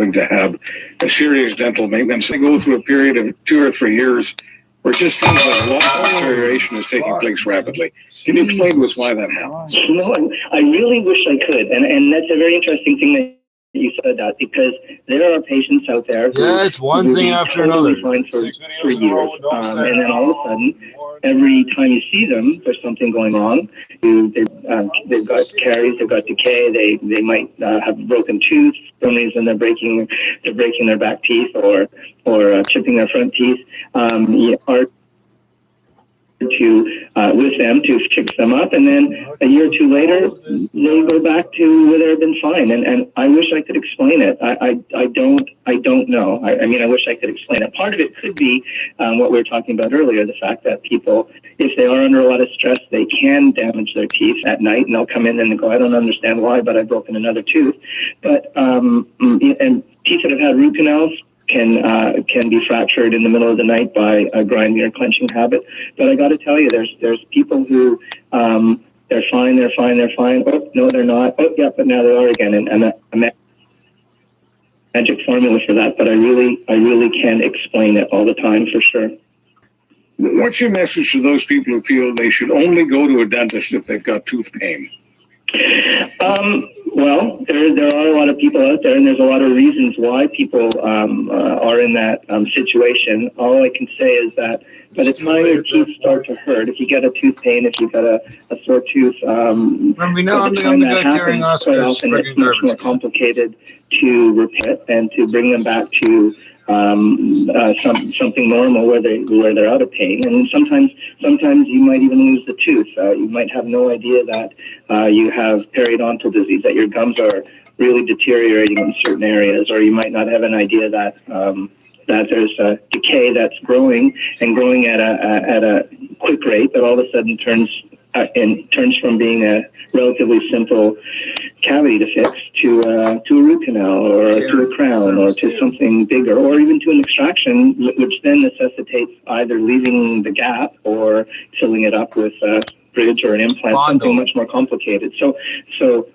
having to have a serious dental maintenance. They go through a period of 2 or 3 years where it just seems like a lot of deterioration is taking place rapidly. Can you explain to us why that happens? No, I really wish I could. And that's a very interesting thing that you said that, because there are patients out there who, it's one thing after totally another. fine for years, and then all of a sudden, every time you see them, there's something going on. They've got caries, they've got decay, they might have a broken tooth. For some reason, they're breaking their back teeth or chipping their front teeth. With them to fix them up, and then a year or two later they go back to where they've been fine. And I wish I could explain it. I don't know. I mean, I wish I could explain it. Part of it could be what we were talking about earlier, the fact that people, if they are under a lot of stress, they can damage their teeth at night, and they'll come in and go, I don't understand why, but I've broken another tooth. But and teeth that have had root canals can be fractured in the middle of the night by a grinding or clenching habit. But I got to tell you, there's people who they're fine. Oh no, they're not. Oh yeah, but now they are again. And a magic formula for that. But I really can't explain it all the time for sure. What's your message to those people who feel they should only go to a dentist if they've got tooth pain? Well, there are a lot of people out there, and there's a lot of reasons why people are in that situation. All I can say is that by the time your teeth start to hurt, if you get a tooth pain, if you've got a sore tooth, I'm the guy carrying Oscar's it's much more complicated to repair and to bring them back to something normal where they're out of pain. And sometimes you might even lose the tooth. You might have no idea that you have periodontal disease, that your gums are really deteriorating in certain areas, or you might not have an idea that there's a decay that's growing at a quick rate that all of a sudden turns from being a relatively simple cavity to fix to a root canal or to a crown or to something bigger, or even to an extraction, which then necessitates either leaving the gap or filling it up with a bridge or an implant, something much more complicated. So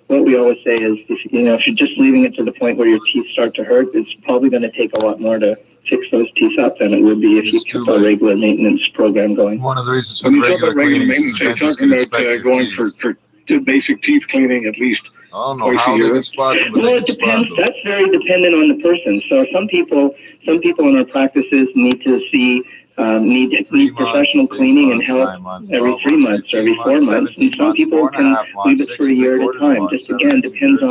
what we always say is, if you're just leaving it to the point where your teeth start to hurt, it's probably going to take a lot more to fix those teeth up than it would be if you kept a regular maintenance program going. One of the reasons when you talk about regular maintenance, you're talking about going for basic teeth cleaning at least twice a year. Well, it depends. That's very dependent on the person. So some people in our practices need to see need professional cleaning and help every 3 months or every 4 months, and some people can leave it for a year at a time. Just again depends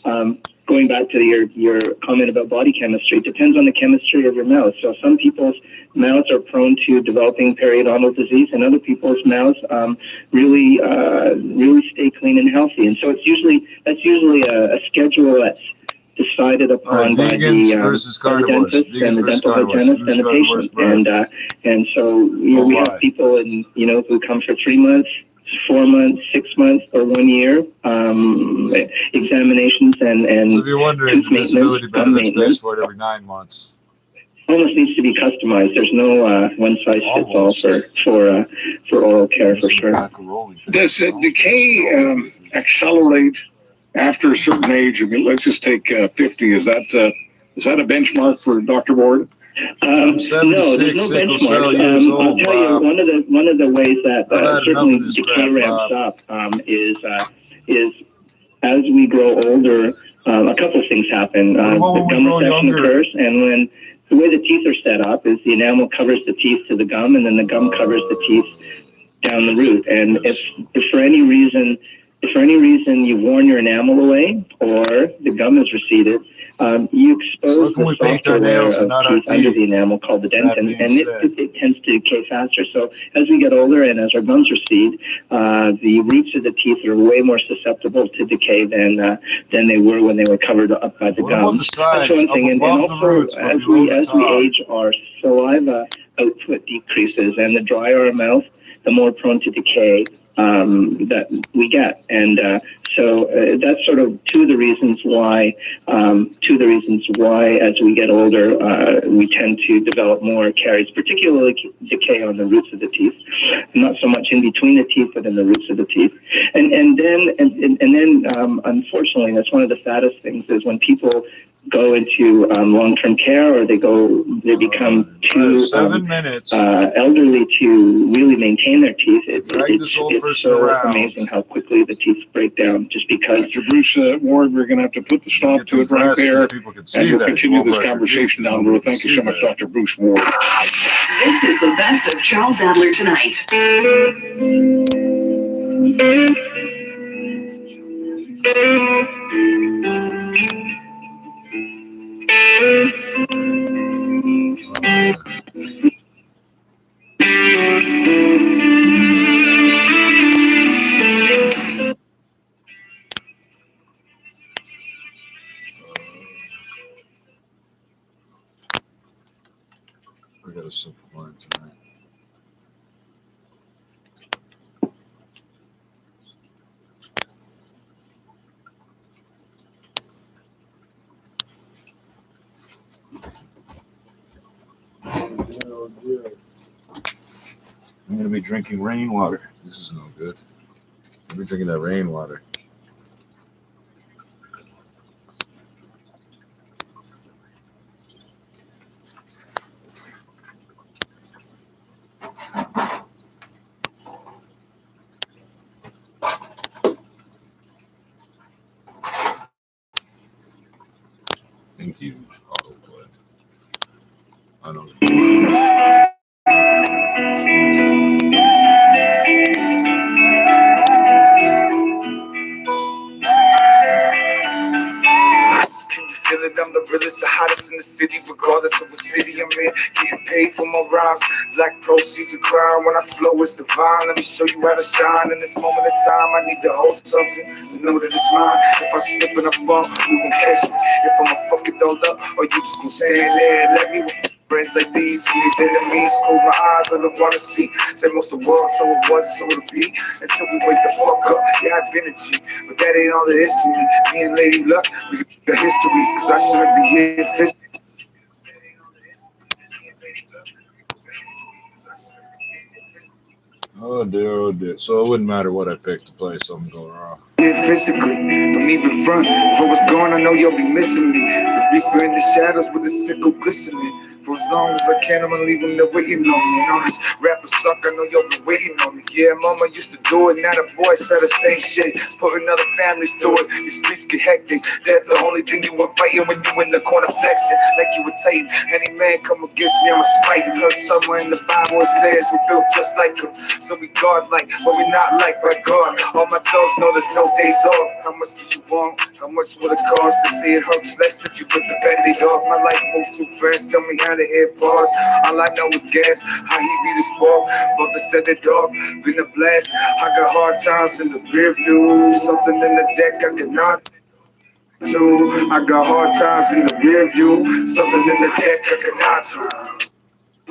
on going back to your comment about body chemistry, it depends on the chemistry of your mouth. So some people's mouths are prone to developing periodontal disease, and other people's mouths really stay clean and healthy. And so that's usually a schedule that's decided upon by the dentist and the dental hygienist and the patient. And so we have people who come for 3 months, 4 months, 6 months, or 1 year examinations and so if you're wondering, tooth maintenance, gum maintenance for it every 9 months. Almost needs to be customized. There's no one size fits all for oral care for sure. Does decay accelerate after a certain age? I mean, let's just take 50. Is that a benchmark for Dr. Ward? No, there's no benchmark. I'll tell you, one of the ways that certainly decay ramps up is as we grow older. A couple of things happen. The gum recession occurs, and when the way the teeth are set up is the enamel covers the teeth to the gum, and then the gum covers the teeth down the root. And if for any reason you've worn your enamel away or the gum is receded, you expose the softer layer of teeth under the enamel called the dentin, and it tends to decay faster. So as we get older and as our gums recede, the roots of the teeth are way more susceptible to decay than they were when they were covered up by the gum. That's one thing. And also, as we age, our saliva output decreases, and the drier our mouth, the more prone to decay that we get. And so that's sort of two of the reasons why as we get older, we tend to develop more caries, particularly decay on the roots of the teeth, not so much in between the teeth, but in the roots of the teeth. And then unfortunately, that's one of the saddest things is when people go into long-term care, or they become too elderly to really maintain their teeth. It's so amazing how quickly the teeth break down just because. Dr. Bruce Ward, we're going to have to put the stop to it right there, and we'll continue this conversation down the road. Thank you so much, Dr. Bruce Ward. This is the best of Charles Adler tonight. We got a simple line tonight. I'm going to be drinking rainwater. This is no good. I'll be drinking that rainwater. Thank you, autoplay. I know. I'm the realest, the hottest in the city, regardless of what city I'm in. Getting paid for my rhymes, like proceeds of crime. When I flow, it's divine. Let me show you how to shine. In this moment of time, I need to hold something to know that it's mine. If I slip and I fall, you gon' catch me. If I'ma fuck it all up, or you just gon' stand there and let me. Friends like these enemies, close my eyes, I don't wanna see. Say most of the world, so it was, so it'll be. Until we wake the fuck up, yeah, I've been a G. But that ain't all there is to me. Me and Lady Luck, we got history, cause I shouldn't be here physically. Oh dear, oh dear. So it wouldn't matter what I picked to play, something go wrong. Physically, don't even front. If I was gone, I know you'll be missing me. The reaper in the shadows with the sickle glistening. For as long as I can, I'ma leave them there waiting on me. And all this rapper suck, I know y'all been waiting on me. Yeah, mama used to do it, now the boys say the same shit. Putting other families through it, the streets get hectic. That's the only thing you were fighting when you in the corner flexing. Like you were Titan, any man come against me, I'ma smite him. Heard somewhere in the Bible it says we're built just like him. So we God-like, but we not like by God. All my dogs know there's no days off. How much do you want? How much will it cost to see it hurts less that you put the Bentley off? My life moves too fast, tell me how to hit pause. All I know is gas, how he be the spark. But to set it off, been a blast. I got hard times in the rear view. Something in the deck I cannot do. I got hard times in the rear view. Something in the deck I cannot do.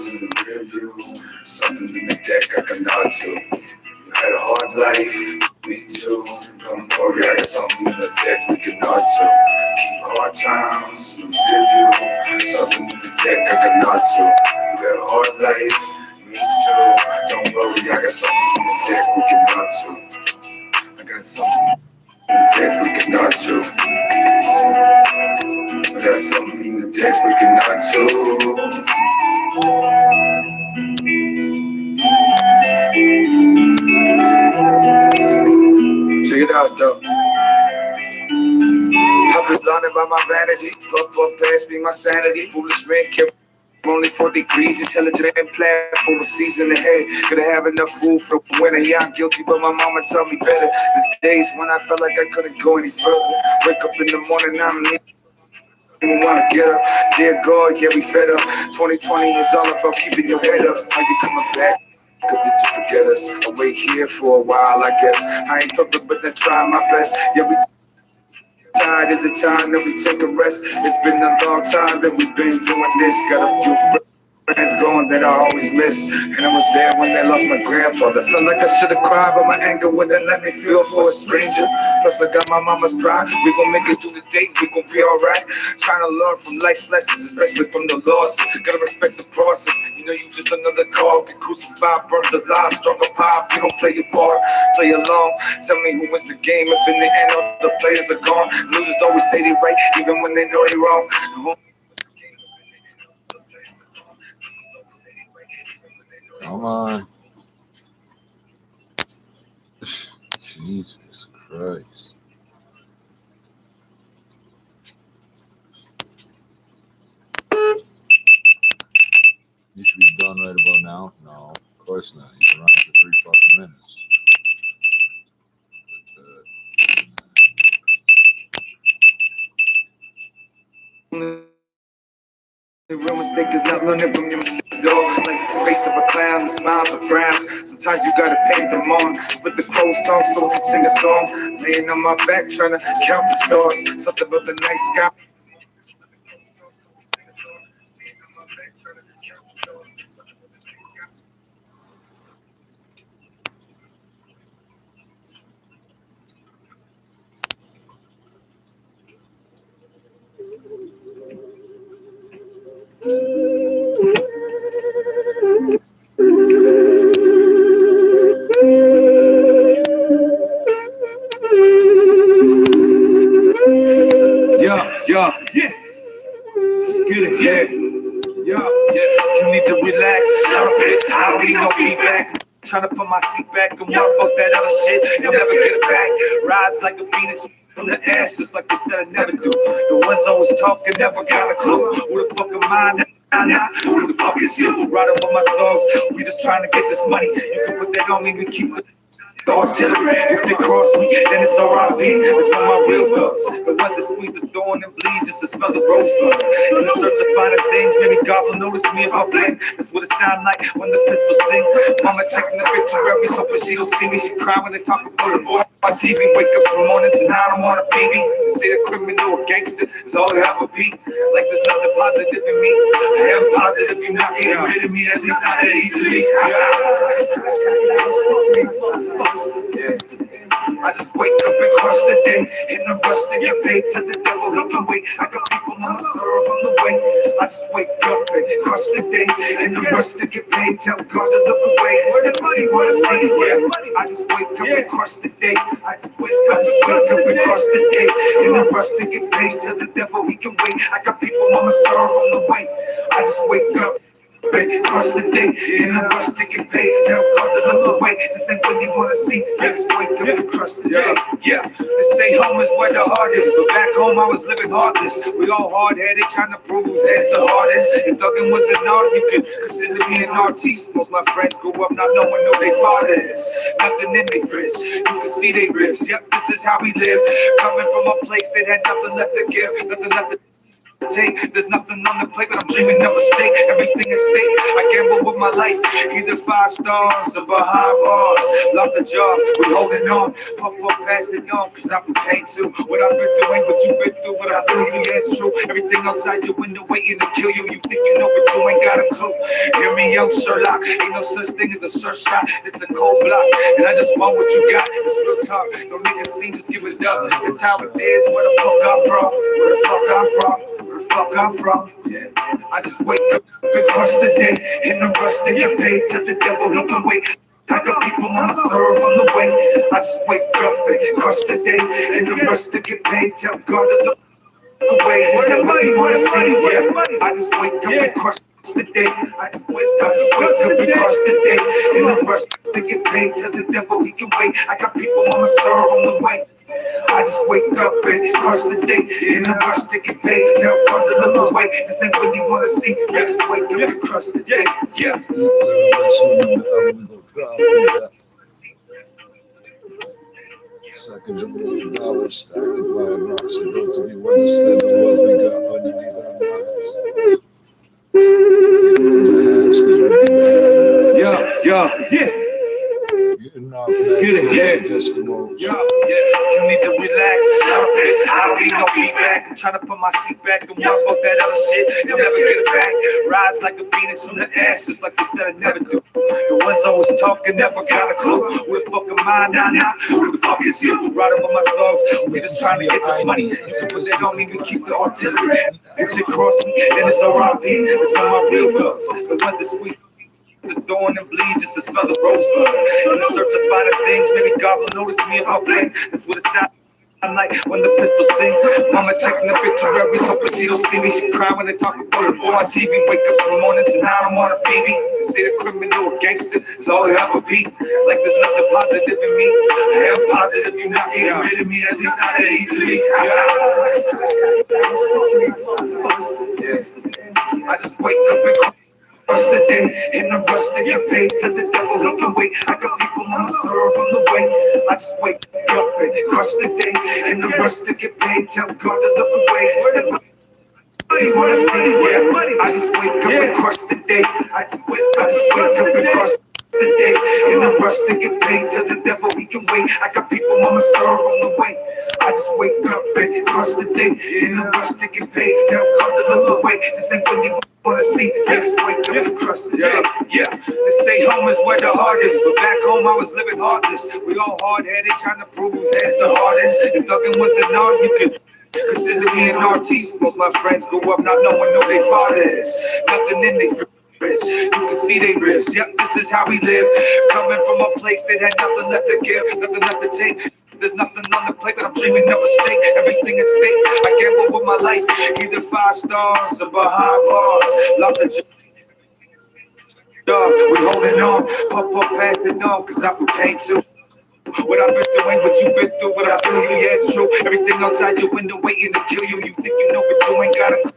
In the rear view, something in the deck I cannot do. You had a hard life, me too. Don't worry, I got something in the deck we cannot do. Keep hard times in the rear view, something in the deck I cannot do. You had a hard life, me too. Don't worry, I got something in the deck we cannot do. I got something in the deck we cannot do. I got something in the deck we cannot do. Check it out, though. I was blinded by my vanity. Puff past me, my sanity. Foolish man kept only 4 degrees. Intelligent and plan for a season ahead. Could have enough food for winter. Yeah, I'm guilty, but my mama told me better. There's days when I felt like I couldn't go any further. Wake up in the morning, I'm leaving. Wanna get up, dear God, yeah, we fed up. 2020 is all about keeping your head up. Are you coming back? Or did you forget us? I'll wait here for a while, I guess. I ain't perfect, but I try my best. Yeah, we tired is the time that we take a rest. It's been a long time that we've been doing this. Got a few friends friends gone that I always miss. And I was there when they lost my grandfather. Felt like I should have cried, but my anger wouldn't let me feel for a stranger. Plus I got my mama's pride. We gon' make it through the day, we gon' be alright. Trying to learn from life's lessons, especially from the losses. Gotta respect the process. You know you just another call, get crucified, burned alive, struck a pop. You don't play your part, play along. Tell me who wins the game if in the end all the players are gone. Losers always say they right, even when they know they wrong. Come on. Jesus Christ. You should be done right about now. No, of course not. You've been running for 3 fucking minutes. The real mistake is not learning from your mistakes, though. Like the face of a clown, the smiles of frowns. Sometimes you gotta paint them on. Split the crow's tongue so we can sing a song. Laying on my back, trying to count the stars. Something about the night sky. Yeah. Let's get it, yeah. You need to relax. Bitch, I don't need no feedback. Trying to put my seat back and worry about that other shit. You'll never get it back. Rise like a phoenix from the ashes, like they said I never do. The ones always talking never got a clue. Who the fuck am I? Nah, who the fuck is you? Riding with my dogs. We just trying to get this money. You can put that on me and keep the artillery. If they cross me, then it's R.I.P. It's for my real thugs. The ones that squeeze the thorn and bleed just to smell the rosebud. In the search of finer things, maybe God will notice me if I blink. That's what it sound like when the pistols sing. Mama checking the obituary, so but she don't see me. She cry when they talk about the boy. I see me wake up some mornings and I don't want a baby. They say the criminal or gangster is all they ever be. Like there's nothing positive in me. I am positive you're not getting rid of me, at least not that easily. I just wake up and crush the day. In the rush to get paid to the devil, he can wait. I got people on my serve on the way. I just wake up and crush the day. In the rush to get paid, tell God to look away. It's everybody wanna see it, yeah. I just wake up and crush the day. I just wake up and crush the day. In the rush to get paid to the devil, he can wait. I got people on my serve on the way. I just wake up. Crush the day, in a rush to get paid. Tell God to look away. This ain't what you wanna see. Just wake up and crush the day. Yeah, they say home is where the heart is. But back home I was living heartless. We all hard-headed, trying to prove whose head's the hardest. If thugging was an art, you could consider me an artiste. Most my friends grew up not knowing who their father is. Nothing in their fridge, you can see they ribs. Yep, this is how we live. Coming from a place that had nothing left to give, nothing left to take. There's nothing on the plate, but I'm dreaming of a state. Everything is stake. I gamble with my life. Either 5 stars or behind bars. Lock the jaws, we're holding on. Pump up, pass it on, cause I'm from pain too. What I've been doing, what you've been through, what I feel you, yeah, it's true. Everything outside your window waiting to kill you. You think you know, but you ain't got a clue. Hear me, young Sherlock. Ain't no such thing as a search shot. It's a cold block, and I just want what you got. It's real talk. Don't make a scene, just give it up. It's how it is. Where the fuck I'm from? Where the fuck I'm from? Where the fuck I'm from, yeah. I just wake up and crush the day. In the rush to get paid, tell the devil he can wait. I got people on my serve on the way. I just wake up and crush the day. In the rush to get paid, tell God to look away. Is that what you wanna see? Yeah. I just wake up and crush the day. I just wake up and crush the day. In the rush to get paid, tell the devil he can wait. I got people on my serve on the way. I just wake up and crush the day. In a rush to get paid, tell God to look away. This ain't what you wanna see. I just wake up and crush the day. Yeah. Seconds of $1 stacked to buy rocks and built to be understood the wealth we got underneath our minds. Yeah. Get it, yeah. You need to relax. Bitch, I don't need no feedback. Trying to put my seat back, don't worry about that other shit. You'll never get it back. Rise like a phoenix from the ashes, like they said I never do. The ones always talking, never got a clue. We're fucking mine, nah. Who the fuck is you? Riding with my dogs, we just trying to get this money. But they don't even keep the artillery. If they cross me, then it's R.I.P. It's for my real thugs. The ones that squeeze the thorn and bleed just to smell the rosebud. In the search of finer things, maybe God will notice me if I play. That's what it sounds like when the pistols sing. Mama checking the obituary, so she don't see me. She cry when they talk about the boy on TV. Wake up some mornings and now I'm on a baby. They say the criminal or gangster is all he'll ever be. Like there's nothing positive in me. I am positive you're not getting rid of me, at least not that easily. I just wake up and rush the day, in a rush to get paid. To the devil he can wait. I got people on my serve on the way. I just wake up and crush the day, in a rush to get paid. Tell God to look away. Said, what you wanna see? Yeah, I just wake up and crush the day. I just wake up and crush the day, in a rush to get paid. To the devil he can wait. I got people on my serve on the way. I just wake up and crush the day, in a rush to get paid. Tell God to look away. This ain't what you wanna see. Just wake up and crush the day. Yeah, they say home is where the heart is, but back home I was living heartless. We all hard-headed, trying to prove whose head's the hardest. If thugging was an art, you could consider me an artiste. Most my friends grow up not knowing who their father is. Nothing in their ribs, you can see they ribs. Yep, this is how we live. Coming from a place that had nothing left to give, nothing left to take. There's nothing on the plate, but I'm dreaming of a state. Everything is stake. I gamble with my life, either 5 stars or behind bars. Love the dogs, we holding on. Puff up, pass it on, cause I feel pain too. What I've been through ain't what you've been through. What I feel you, yeah, it's true. Everything outside your window waiting to kill you. You think you know, but you ain't got a.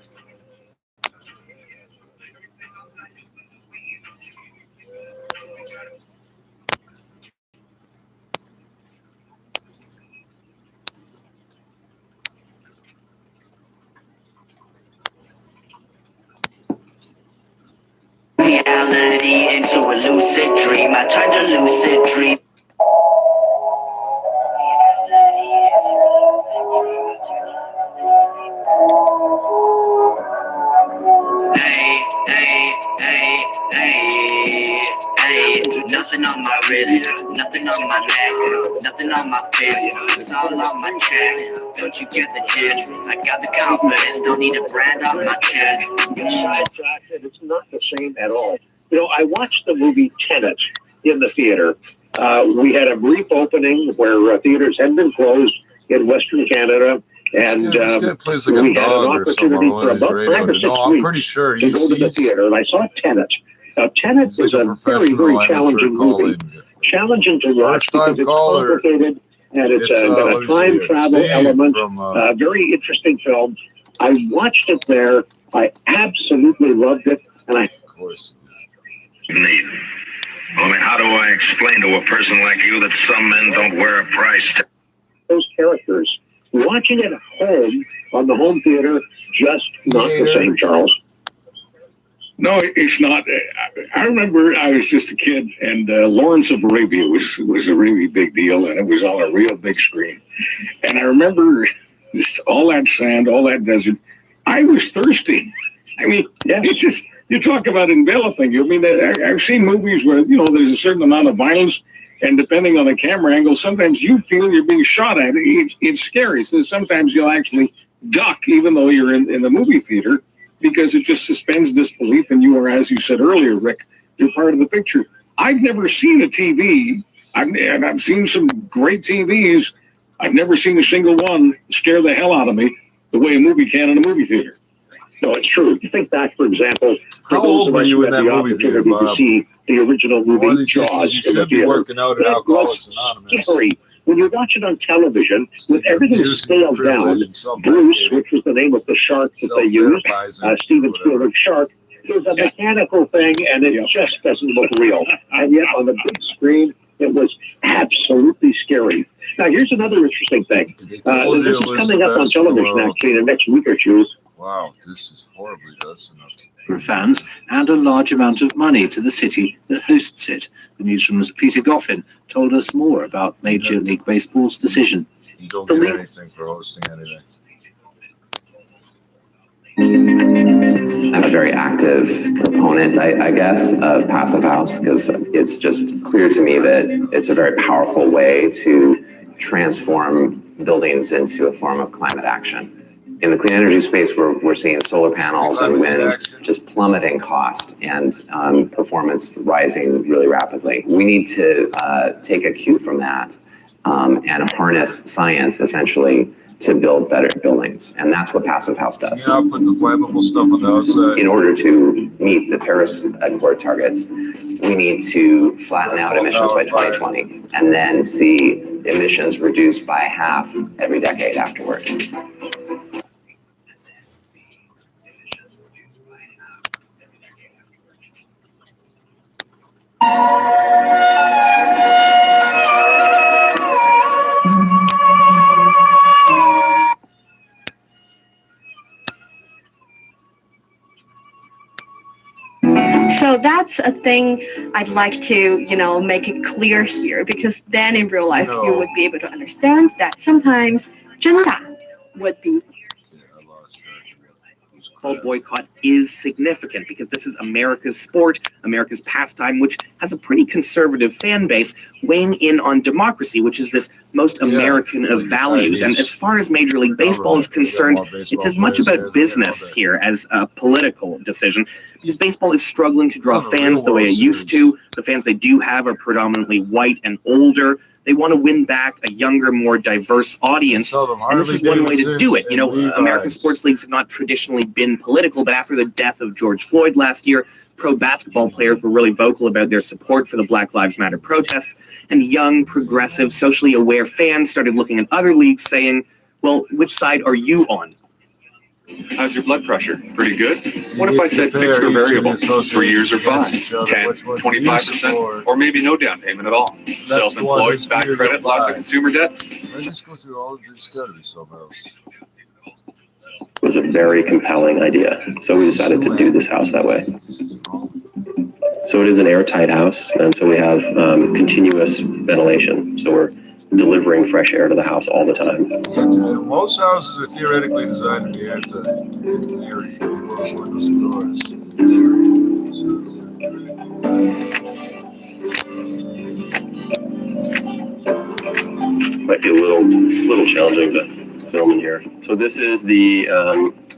Reality into a lucid dream. I turned a lucid dream. Hey, nothing on my wrist, nothing on my neck, nothing on my fist. It's all on my chest. Don't you get the gist? I got the confidence, don't need a brand on my chest. It's not the same at all. You know, I watched the movie Tenet in the theater. We had a brief opening where theaters had been closed in Western Canada, and we had an opportunity for about 5 or 6 weeks I'm pretty sure to go to the theater, and I saw Tenet. Now, Tenet is a very, very challenging movie. Challenging to watch because it's complicated, and it's got a time travel element. Very interesting film. I watched it there. I absolutely loved it, and I. Of course. Need. Only how do I explain to a person like you that some men don't wear a price tag? Those characters. Watching it at home on the home theater, just not the same, Charles. No, it's not. I remember I was just a kid, and Lawrence of Arabia was a really big deal, and it was on a real big screen. And I remember just all that sand, all that desert. I was thirsty. I mean, it's just, you talk about enveloping. I mean, I've seen movies where, you know, there's a certain amount of violence, and depending on the camera angle, sometimes you feel you're being shot at. It's scary. So sometimes you'll actually duck, even though you're in the movie theater, because it just suspends disbelief, and you are, as you said earlier, Rick, you're part of the picture. I've never seen a TV, and I've seen some great TVs. I've never seen a single one scare the hell out of me the way a movie can in a movie theater. No, it's true. You think back, for example, how old were you in that movie theater, Bob? To see the original movie Jaws. You should be working out at Alcoholics Anonymous. Scary. When you watch it on television, with everything scaled down, Bruce, which was the name of the shark that they used, Steven Spielberg's shark, is a mechanical thing, and it just doesn't look real. And yet, on the big screen, it was absolutely scary. Now, here's another interesting thing. This is coming up on television, actually, in the next week or two. Wow, this is horribly doesn't it? For fans and a large amount of money to the city that hosts it. The newsroom's Peter Goffin told us more about Major League Baseball's decision. You don't get anything for hosting anything. I'm a very active proponent, I guess, of Passive House because it's just clear to me that it's a very powerful way to transform buildings into a form of climate action. In the clean energy space, we're seeing solar panels and wind just plummeting cost and performance rising really rapidly. We need to take a cue from that and harness science, essentially, to build better buildings, and that's what Passive House does. Yeah, I'll put the flammable stuff on the outside. In order to meet the Paris Accord targets, we need to flatten out emissions by 2020, and then see emissions reduced by half every decade afterward. So that's a thing I'd like to, make it clear here, because then in real life you would be able to understand that sometimes 真的 would be. Boycott is significant because this is America's sport, America's pastime, which has a pretty conservative fan base, weighing in on democracy, which is this most American of values. And as far as Major League Baseball is concerned, it's as much about business here as a political decision, because baseball is struggling to draw fans the way it used to. The fans they do have are predominantly white and older. They want to win back a younger, more diverse audience, and this is one way to do it. American sports leagues have not traditionally been political, but after the death of George Floyd last year, pro basketball players were really vocal about their support for the Black Lives Matter protest, and young, progressive, socially aware fans started looking at other leagues saying, well, which side are you on? How's your blood pressure? Pretty good? What if I said fixed or variable? 3 years or 5, 10, 25%, or maybe no down payment at all? Self-employed, back credit, lots of consumer debt? Let's just go through all of this. Got to be something else. It was a very compelling idea, so we decided to do this house that way. So it is an airtight house, and so we have continuous ventilation. So we're delivering fresh air to the house all the time. Most houses are theoretically designed to be airtight, in theory. Close windows and doors. Might be a little challenging to film in here. So this is the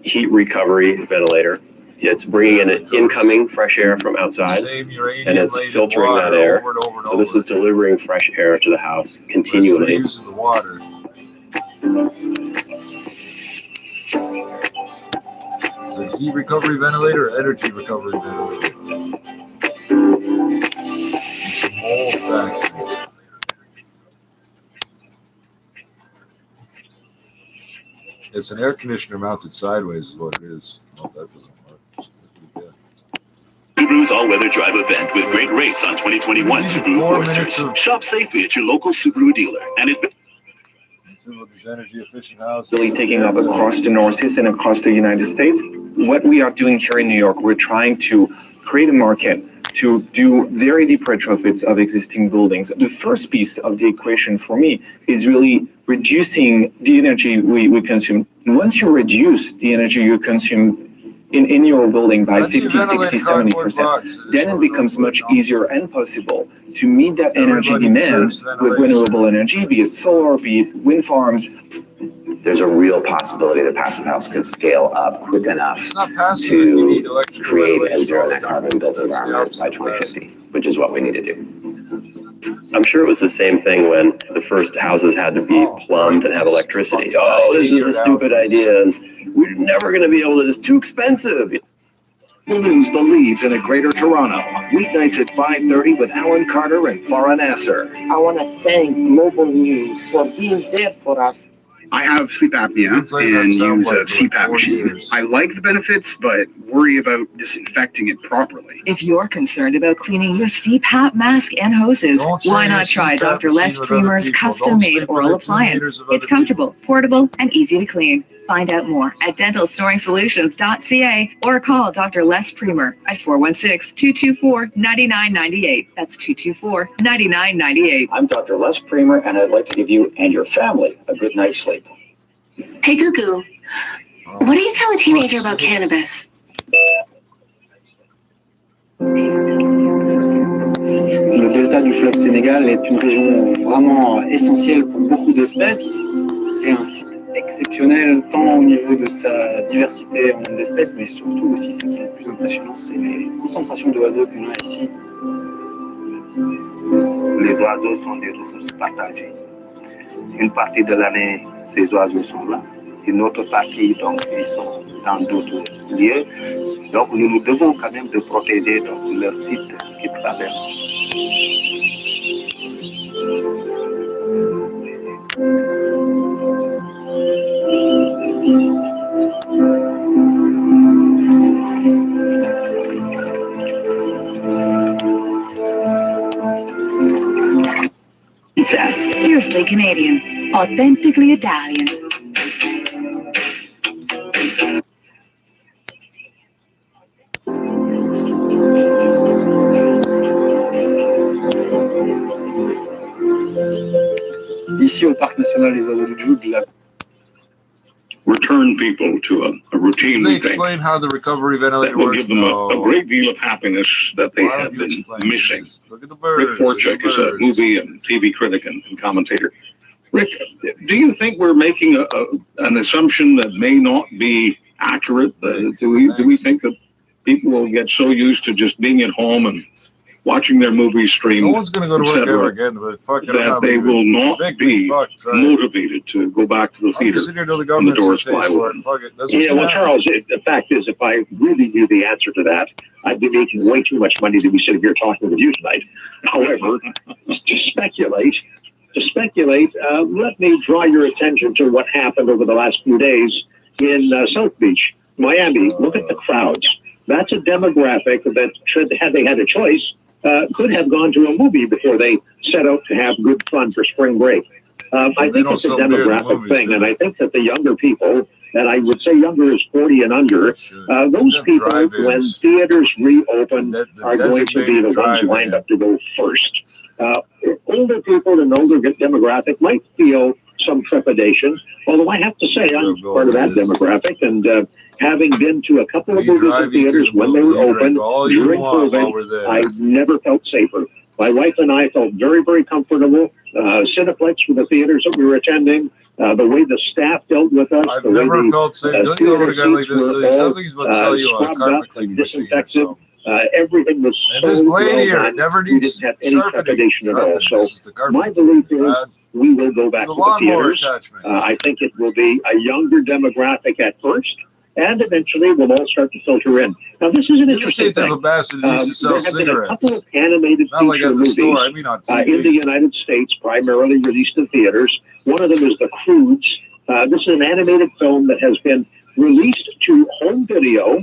heat recovery ventilator. It's bringing in incoming fresh air from outside, and it's filtering that air. So this is delivering fresh air to the house continually. Using the water. Is it heat recovery ventilator or energy recovery ventilator? It's a mold factory. It's an air conditioner mounted sideways is what it is. Well, that doesn't work. Subaru's all-weather drive event with great rates on 2021 Subaru Foresters. Shop safely at your local Subaru dealer. And really taking off across the Northeast and across the United States. What we are doing here in New York, we're trying to create a market to do very deep retrofits of existing buildings. The first piece of the equation for me is really reducing the energy we consume. Once you reduce the energy you consume in your building by 50, 60, 70%, then it becomes much easier and possible to meet that energy demand with renewable energy, be it solar, be it wind farms. There's a real possibility that Passive House could scale up quick enough to create a zero net carbon built environment by 2050, which is what we need to do. I'm sure it was the same thing when the first houses had to be plumbed and have electricity. Oh, this is a stupid idea, and we're never going to be able to, it's too expensive. Global News believes in a greater Toronto. Weeknights at 5:30 with Alan Carter and Farah Nasser. I want to thank Global News for being there for us. I have sleep apnea and use a CPAP machine. I like the benefits, but worry about disinfecting it properly. If you're concerned about cleaning your CPAP mask and hoses, why not try Dr. Les Premer's custom-made oral appliance? It's comfortable, portable, and easy to clean. Find out more at dentalstoringsolutions.ca or call Dr. Les Premer at 416-224-9998. That's 224-9998. I'm Dr. Les Premer, and I'd like to give you and your family a good night's sleep. Hey, Cuckoo. What do you tell a teenager about cannabis? Le delta du fleuve Sénégal est une région vraiment essentielle pour beaucoup d'espèces. C'est un site exceptionnel tant au niveau de sa diversité en nombre d'espèces, mais surtout aussi ce qui est le plus impressionnant, c'est les concentrations d'oiseaux qu'on a ici. Les oiseaux sont des ressources partagées. Une partie de l'année, ces oiseaux sont là. Une autre partie, donc, ils sont dans d'autres lieux. Donc, nous devons quand même de protéger donc, leur site qu'ils traversent. Pizza, fiercely Canadian, authentically Italian. Ici au Parc National des Oiseaux du Djoud, return people to a routine They we think explain how the recovery that ventilator will works. give them a great deal of happiness that they have been missing. Look at the Rick birds. Forchek is a movie and TV critic and commentator. Rick, do you think we're making an assumption that may not be accurate? Do we think that people will get so used to just being at home and watching their movies streamed, No one's going to go to work etc., ever again, but fucking that they will not be motivated to go back to the theater when the doors fly open? Yeah, well, Charles, the fact is, if I really knew the answer to that, I'd be making way too much money to be sitting here talking with you tonight. However, to speculate, let me draw your attention to what happened over the last few days in South Beach, Miami. Look at the crowds. That's a demographic that, had they had a choice, could have gone to a movie before they set out to have good fun for spring break. I think it's a demographic thing, and I think that the younger people, and I would say younger is 40 and under, those people, when theaters reopen, are going to be the ones lined up to go first. Older people and older demographic might feel some trepidation, although I have to say I'm part of that demographic, and having been to a couple of movie theaters when they were open during COVID, I never felt safer. My wife and I felt very, very comfortable. Cineplex were the theaters that we were attending. The way the staff dealt with us, I've never felt safe. Don't you know a guy like this? Sounds like he's about to sell you a carpet cleaning machine or something. Everything was so well done. Never we didn't have any trepidation at all. So my belief is we will go back to the theaters. I think it will be a younger demographic at first, and eventually we'll all start to filter in. Now, this is an interesting thing. There have been a couple of animated feature movies in the United States, primarily released in theaters. One of them is The Croods. This is an animated film that has been released to home video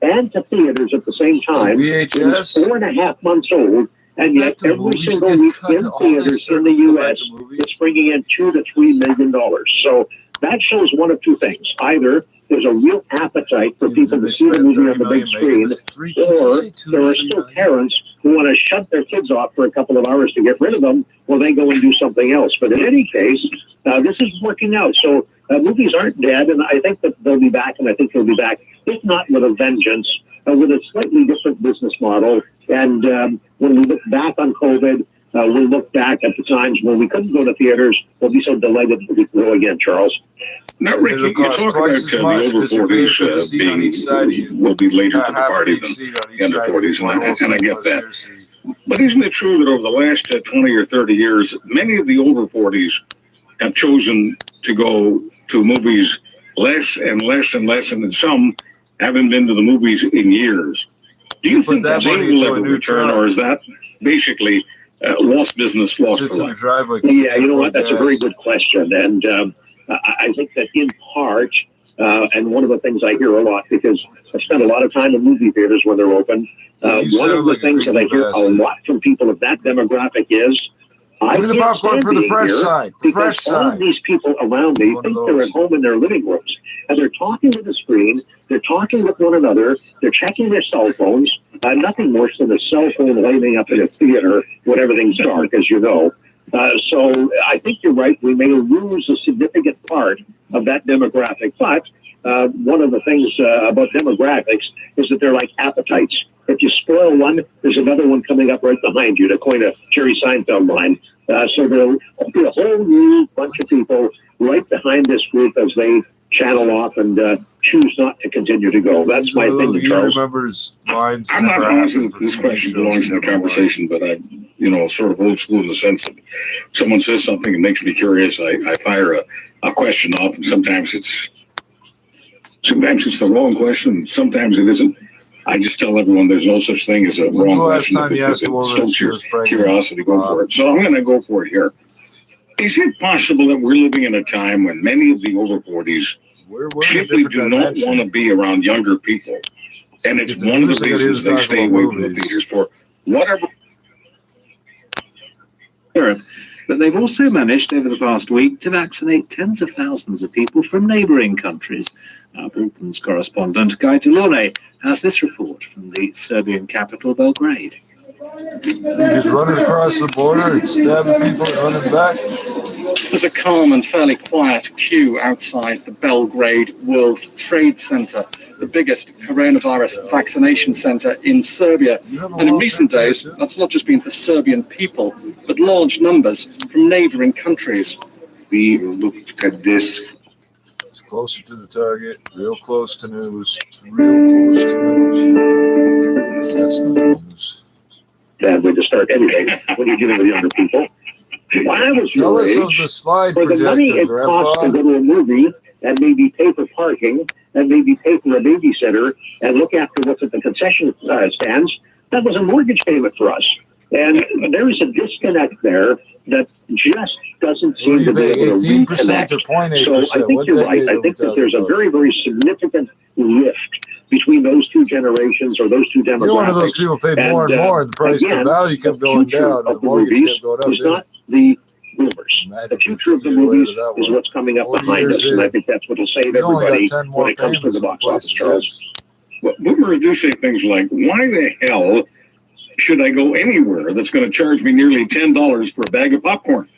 and to theaters at the same time. It was 4.5 months old, and yet every single week in theaters in the U.S. it's bringing in $2 to $3 million. So that shows one of two things. Either there's a real appetite for people to see the movie on the big screen, or there are still parents who want to shut their kids off for a couple of hours to get rid of them while they go and do something else. But in any case, this is working out. So movies aren't dead, and I think that they'll be back, and I think they'll be back, if not with a vengeance, with a slightly different business model. And when we look back on COVID, we'll look back at the times when we couldn't go to theaters. We'll be so delighted that we can go again, Charles. Now, Rick, you talk about the over 40s will be later to the party than the under 40s, and I get that. But isn't it true that over the last 20 or 30 years, many of the over 40s have chosen to go to movies less and less and less, and some haven't been to the movies in years? Do you think that they will ever return, or is that basically lost business, lost for life? Yeah, you know what? That's a very good question, and I think that in part, and one of the things I hear a lot, because I spend a lot of time in movie theaters when they're open, one of the things that I hear a lot from people of that demographic is, I can't stand being here because all of these people around me think they're at home in their living rooms, and they're talking to the screen, they're talking with one another, they're checking their cell phones. Nothing worse than a cell phone lighting up in a theater when everything's dark, as you know. So I think you're right. We may lose a significant part of that demographic, but one of the things about demographics is that they're like appetites. If you spoil one, there's another one coming up right behind you, to coin a Jerry Seinfeld line. So there'll be a whole new bunch of people right behind this group as they channel off and choose not to continue to go. That's my opinion, Charles. I'm not positive this question belongs in the conversation, but I'm, sort of old school in the sense that someone says something that makes me curious. I fire a question off, and sometimes it's the wrong question, sometimes it isn't. I just tell everyone there's no such thing as a wrong question. If it stokes your curiosity, go for it. So I'm going to go for it here. Is it possible that we're living in a time when many of the over 40s simply do not want to be around younger people? And it's one of the reasons they stay away from the theaters for whatever. Europe, but they've also managed over the past week to vaccinate tens of thousands of people from neighbouring countries. Our Balkans correspondent Guy Delorme has this report from the Serbian capital, Belgrade. He's running across the border and stabbing people and running back. There's a calm and fairly quiet queue outside the Belgrade World Trade Center, the biggest coronavirus vaccination center in Serbia. And in recent days, that's not just been for Serbian people, but large numbers from neighboring countries. We looked at this. It's closer to the target, real close to news, real close to news. That's not news. Bad way to start anything when you're dealing with younger people. When I was your age, for the money it costs to go to a movie and maybe pay for parking and maybe pay for a babysitter and look after what's at the concession stands, that was a mortgage payment for us. And there is a disconnect there that just doesn't seem to be able to reconnect. So I think you're right. I think that there's a very, very significant lift between those two generations or those two demographics. You're one of those people paid more and more, and the price to value kept going down, and the mortgage kept going up. It's not the boomers. The future of the movies is what's coming up behind us, and I think that's what will save everybody when it comes to the box office, Charles. Well, boomers do say things like, why the hell should I go anywhere that's going to charge me nearly $10 for a bag of popcorn?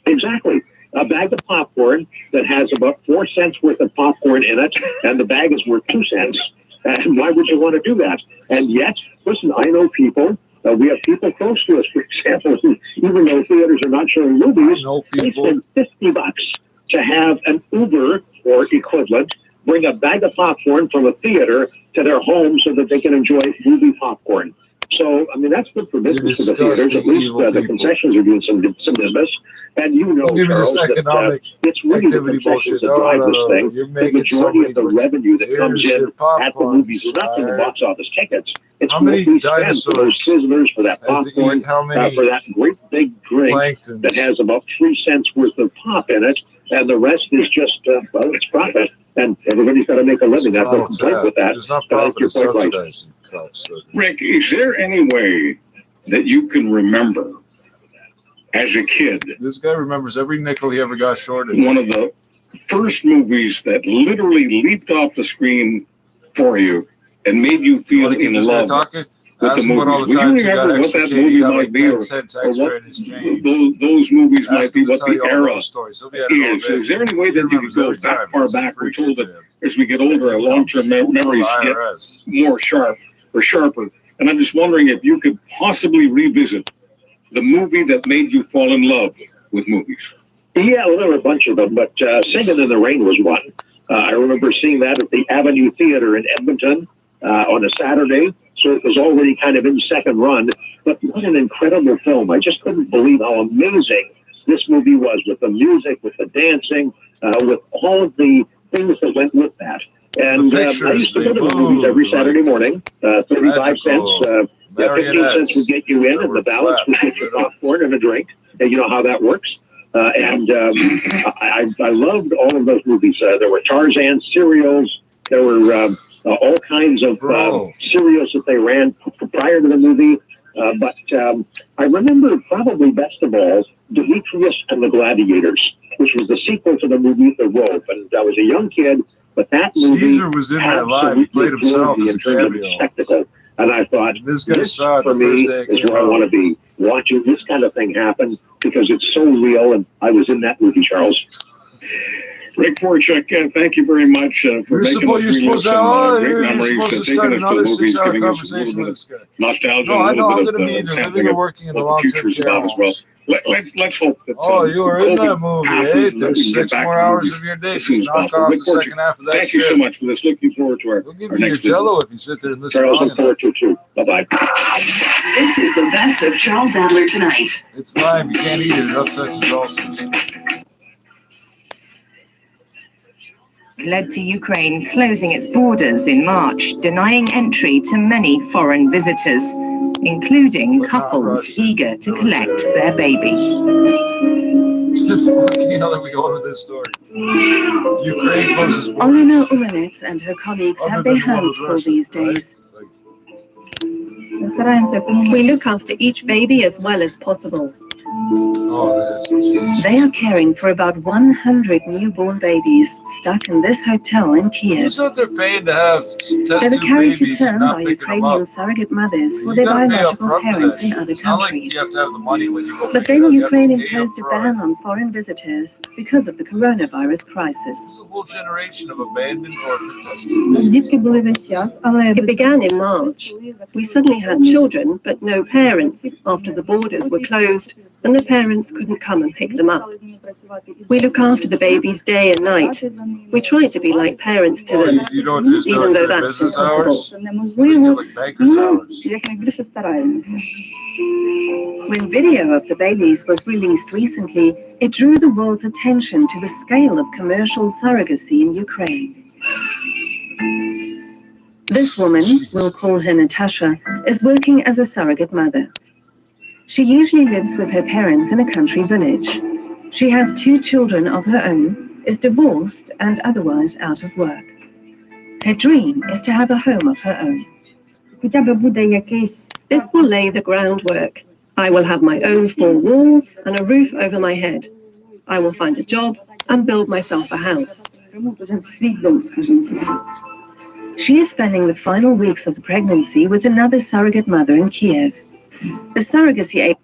Exactly. A bag of popcorn that has about 4 cents worth of popcorn in it, and the bag is worth 2 cents. And why would you want to do that? And yet, listen, I know people, we have people close to us, for example, who, even though theaters are not showing movies, they spend $50 to have an Uber or equivalent bring a bag of popcorn from a theater to their home so that they can enjoy movie popcorn. So, I mean, that's good for business for the theaters. At least the concessions are doing some business. And you know, Charles, that it's really the concessions that drive this thing. The majority of the revenue that comes in at the movies is not from the box office tickets. It's what we spend for those sizzlers, for that popcorn, for that great big drink that has about 3 cents worth of pop in it. And the rest is just, well, it's profit. And everybody's got to make a living. I have no complaint with that. But I think you're quite right. Rick, is there any way that you can remember as a kid? This guy remembers every nickel he ever got shorted. One of the first movies that literally leaped off the screen for you and made you feel in love with the movies. Will you remember what that movie might be, or what those movies might be, what the era is? Is there any way that you could go that far back? We're told that as we get older, our long-term memories get more sharper. And I'm just wondering if you could possibly revisit the movie that made you fall in love with movies. Yeah, well, there were a bunch of them, but Singing in the Rain was one. I remember seeing that at the Avenue Theater in Edmonton on a Saturday, so it was already kind of in second run. But what an incredible film. I just couldn't believe how amazing this movie was, with the music, with the dancing, with all of the things that went with that. And I used to go to the movies every Saturday morning, 35 cents, 15 cents would get you in, and the balance would get you popcorn and a drink. And you know how that works. I loved all of those movies. There were Tarzan serials. There were all kinds of serials that they ran prior to the movie. But I remember probably best of all, Demetrius and the Gladiators, which was the sequel to the movie The Rope. And I was a young kid, but that movie Caesar was in there live. He played himself as a cameo. Spectacle. And I thought, this for me is where I want to be, watching this kind of thing happen, because it's so real, and I was in that movie, Charles. Rick Forchuk, thank you very much for making us relive some great memories, taking us to movies, giving us a little bit of nostalgia, a little bit of sampling of what the future is about as well. Let's hope that you were in that movie, passes, eh? There's 6 more hours of your day. Just knock off the second half of that Thank you so much for this. Looking forward to our next visit. Jello if you sit there and listen Charles, long look forward to it too. Bye-bye. This is the best of Charles Adler Tonight. It's lime. You can't eat it. It upsets his ulcers. Led to Ukraine closing its borders in March, denying entry to many foreign visitors, including couples eager to collect their baby. Just fucking hell, we go over this story. Ukraine closes borders. Olena Umanets and her colleagues have their hands full these days. We look after each baby as well as possible. They are caring for about 100 newborn babies stuck in this hotel in Kiev. Who's out there paying to have some test They were tube carried to babies term and not by picking them Ukrainian up? surrogate mothers for You their gotta pay up biological front for parents that. in other It's not like countries. you have to have the money when you go But pick it then up. You have to Ukraine pay imposed a up front. ban on foreign visitors because of the coronavirus crisis. There's a whole generation of abandoned orphan test tube babies. It began in March. We suddenly had children, but no parents, after the borders were closed and the parents couldn't come and pick them up. We look after the babies day and night. We try to be like parents to them, You don't just do even it though during that's business impossible. hours? You get like banker's hours. When video of the babies was released recently, it drew the world's attention to the scale of commercial surrogacy in Ukraine. This woman, we'll call her Natasha, is working as a surrogate mother. She usually lives with her parents in a country village. She has 2 children of her own, is divorced and otherwise out of work. Her dream is to have a home of her own. This will lay the groundwork. I will have my own 4 walls and a roof over my head. I will find a job and build myself a house. She is spending the final weeks of the pregnancy with another surrogate mother in Kiev. The surrogacy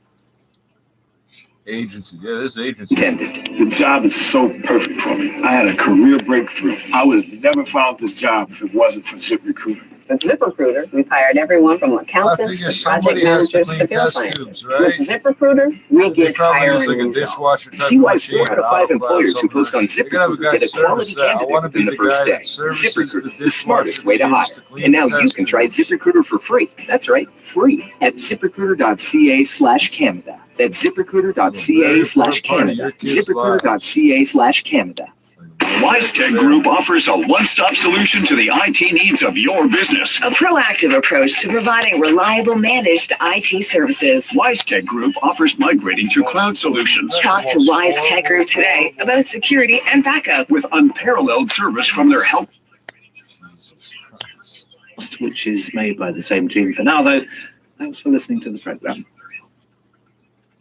Agency, yeah, this agency. The job is so perfect for me. I had a career breakthrough. I would have never found this job if it wasn't for ZipRecruiter. With ZipRecruiter, we've hired everyone from accountants to project managers to field scientists. With ZipRecruiter, we get hiring results. See why 4 out of 5 employers who post on ZipRecruiter get a quality candidate within the first day. ZipRecruiter, the smartest way to hire. And now you can try ZipRecruiter for free. That's right, free at ZipRecruiter.ca/Canada. That's ZipRecruiter.ca/Canada. ZipRecruiter.ca/Canada. WiseTech Group offers a one-stop solution to the IT needs of your business. A proactive approach to providing reliable managed IT services. WiseTech Group offers migrating to cloud solutions. Talk to WiseTech Group today about security and backup. With unparalleled service from their help. Which is made by the same team for now, though. Thanks for listening to the program.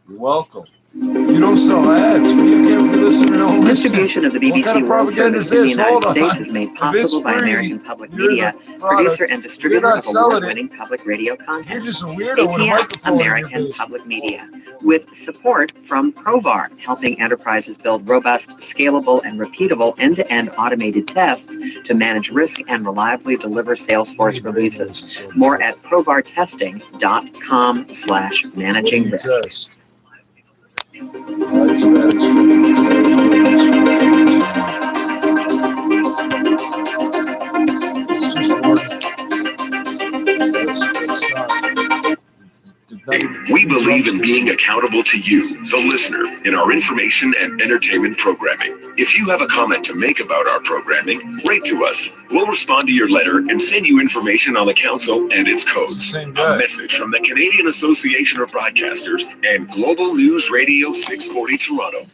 You're welcome. You don't sell ads. When you can't listen or don't listen. Distribution of the BBC World Service in the United States is made possible by American Public Media, producer and distributor of award-winning public radio content. You're just a weirdo with a microphone. American Public Media, with support from Provar, helping enterprises build robust, scalable, and repeatable end-to-end automated tests to manage risk and reliably deliver Salesforce releases. More at provartesting.com/managing risk. We believe in being accountable to you, the listener, in our information and entertainment programming. If you have a comment to make about our programming, write to us. We'll respond to your letter and send you information on the council and its codes. A message from the Canadian Association of Broadcasters and Global News Radio 640 Toronto.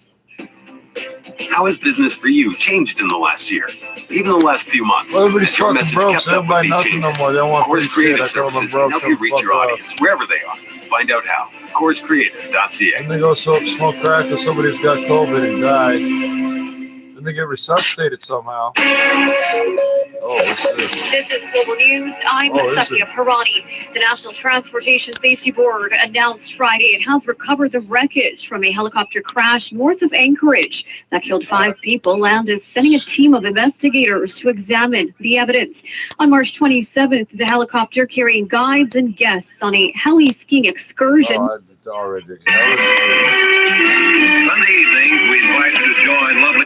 How has business for you changed in the last year? Even the last few months? Well, everybody's Has your fucking message broke, kept so up with everybody these nothing no changes? more. They don't want Course free shit. Creative I tell them Services broke, can help you them reach fuck your off. audience wherever they are. Find out how. CourseCreative.ca. And they go smoke crack with somebody's got COVID and died. Then they get resuscitated somehow. This is Global News. I'm Sakia Parani. The National Transportation Safety Board announced Friday it has recovered the wreckage from a helicopter crash north of Anchorage that killed 5 people and is sending a team of investigators to examine the evidence. On March 27th, the helicopter carrying guides and guests on a heli skiing excursion. Sunday evening, we invite you to join lovely.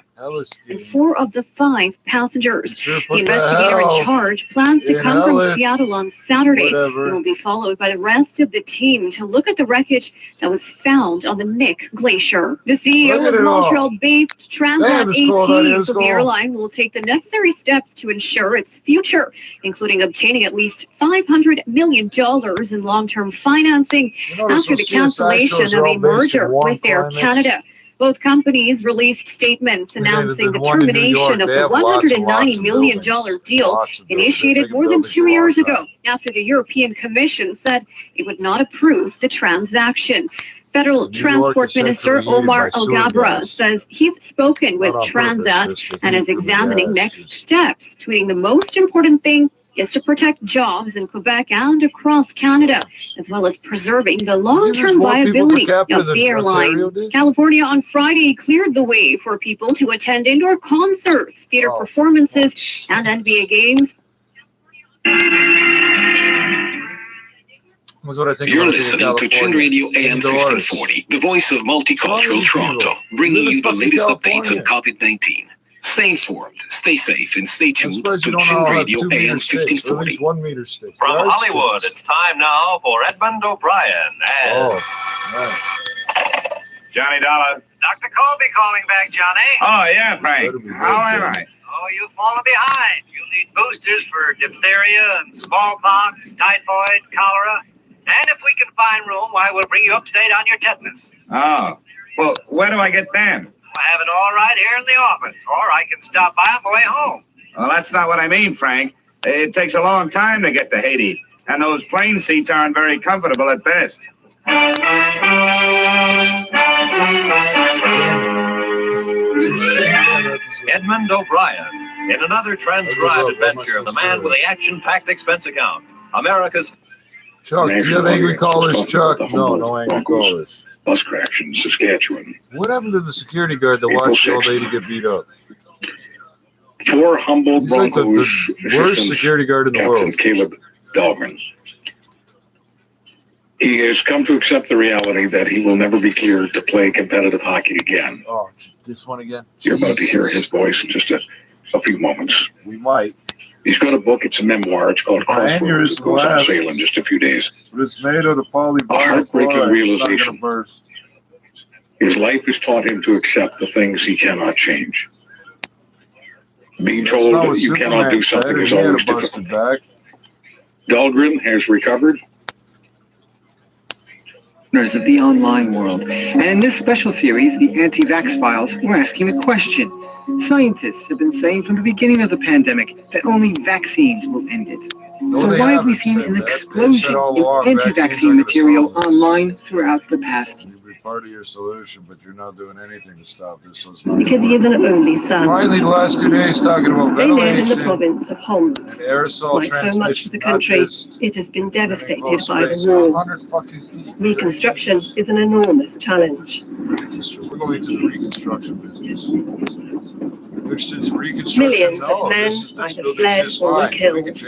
And 4 of the 5 passengers. The investigator in charge plans to come from Seattle on Saturday. It will be followed by the rest of the team to look at the wreckage that was found on the Nick Glacier. The CEO of Montreal-based Transat AT of the airline will take the necessary steps to ensure its future, including obtaining at least $500 million in long-term financing after the cancellation of a merger with Air Canada. Both companies released statements announcing the termination of the $190 million deal initiated more than 2 years ago after the European Commission said it would not approve the transaction. Federal Transport Minister Omar Alghabra says he's spoken with Transat and is examining next steps, tweeting the most important thing is to protect jobs in Quebec and across Canada, as well as preserving the long-term viability of the airline. California on Friday cleared the way for people to attend indoor concerts, theater performances, and NBA games. You're listening to Chin Radio AM 1540, the voice of multicultural Toronto, bringing you the latest updates on COVID-19. Stay informed, stay safe, and stay tuned to Chin Radio AM 1540. From Hollywood, it's time now for Edmund O'Brien and Johnny Dollar. Dr. Colby calling back, Johnny. Oh, yeah, Frank. How am I? Oh, you've fallen behind. You'll need boosters for diphtheria and smallpox, typhoid, cholera. And if we can find room, why, we'll bring you up to date on your tetanus. Oh, well, where do I get them? I have it all right here in the office, or I can stop by on my way home. Well, that's not what I mean, Frank. It takes a long time to get to Haiti, and those plane seats aren't very comfortable at best. Edmund O'Brien, in another transcribed adventure, the man with the action-packed expense account. America's... Chuck, do you have angry callers, Chuck? No angry callers. Bus crash in Saskatchewan. What happened to the security guard that watched the old lady get beat up? 4 Humboldt Broncos like the worst security guard in the world. Captain Caleb Dahlgren. He has come to accept the reality that he will never be cleared to play competitive hockey again. Oh, this one again? You're about to hear his voice in just a few moments. We might. He's got a book. It's a memoir. It's called Crossroads. It goes on sale in just a few days. But it's made out of polyvinyl. A heartbreaking realization. His life has taught him to accept the things he cannot change. Being told that you cannot do something is always difficult. Dahlgren has recovered. Of the online world. And in this special series, the Anti-Vax Files, we're asking a question. Scientists have been saying from the beginning of the pandemic that only vaccines will end it. So why have we seen an explosion in anti-vaccine material online throughout the past year? Part of your solution, but you're not doing anything to stop this. Because he is an only son. Finally, the last 2 days talking about they ventilation. live in the province of Homs. Aerosol like so much of the country, it has been devastated by the war. Reconstruction is an enormous challenge. We're going to the reconstruction business. Which is reconstruction. Millions of men either fled or were killed.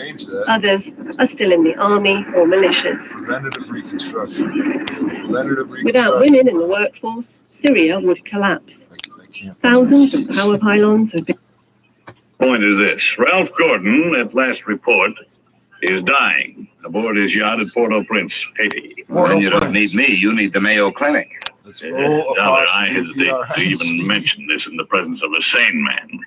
Others are still in the army or militias. Preventative reconstruction. Without women in the workforce, Syria would collapse. Thousands of power pylons have been... Point is this. Ralph Gordon, at last report, is dying aboard his yacht at Port-au-Prince, Haiti. And you don't need me. You need the Mayo Clinic. I hesitate to even mention this in the presence of a sane man.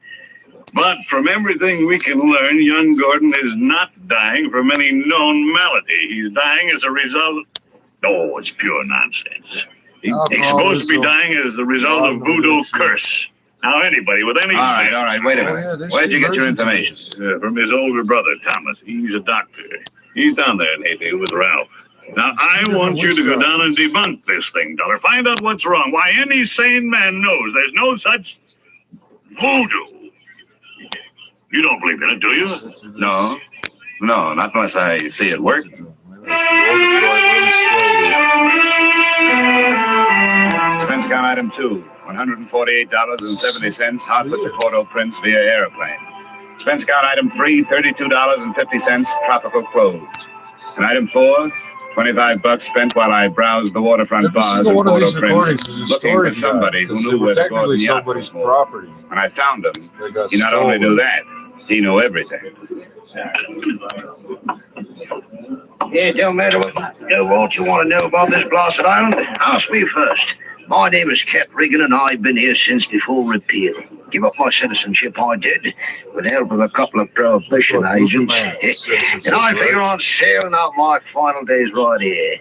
But from everything we can learn, young Gordon is not dying from any known malady. He's dying as a result... Oh, it's pure nonsense. He's supposed to be dying as the result of voodoo curse. Now, anybody with any... All right, wait a minute. Where'd you get your information? From his older brother, Thomas. He's a doctor. He's down there in Haiti with Ralph. Now, I want you to go down and debunk this thing, Dollar. Find out what's wrong. Why, any sane man knows there's no such voodoo. You don't believe in it, do you? No. No, not unless I see it work. Expense account item 2, $148.70, Hartford to Port-au-Prince via airplane. Expense account item 3, $32.50, tropical clothes. And item 4, $25 spent while I browsed the waterfront bars in Port-au-Prince, looking for somebody who knew where the Gordon yacht was. When I found him, he not only knew that, he knew everything. It don't matter what you want to know about this blasted island. Ask me first. My name is Cap Regan, and I've been here since before repeal. Give up my citizenship, I did, with the help of a couple of prohibition agents. And I figure on sailing out my final days right here.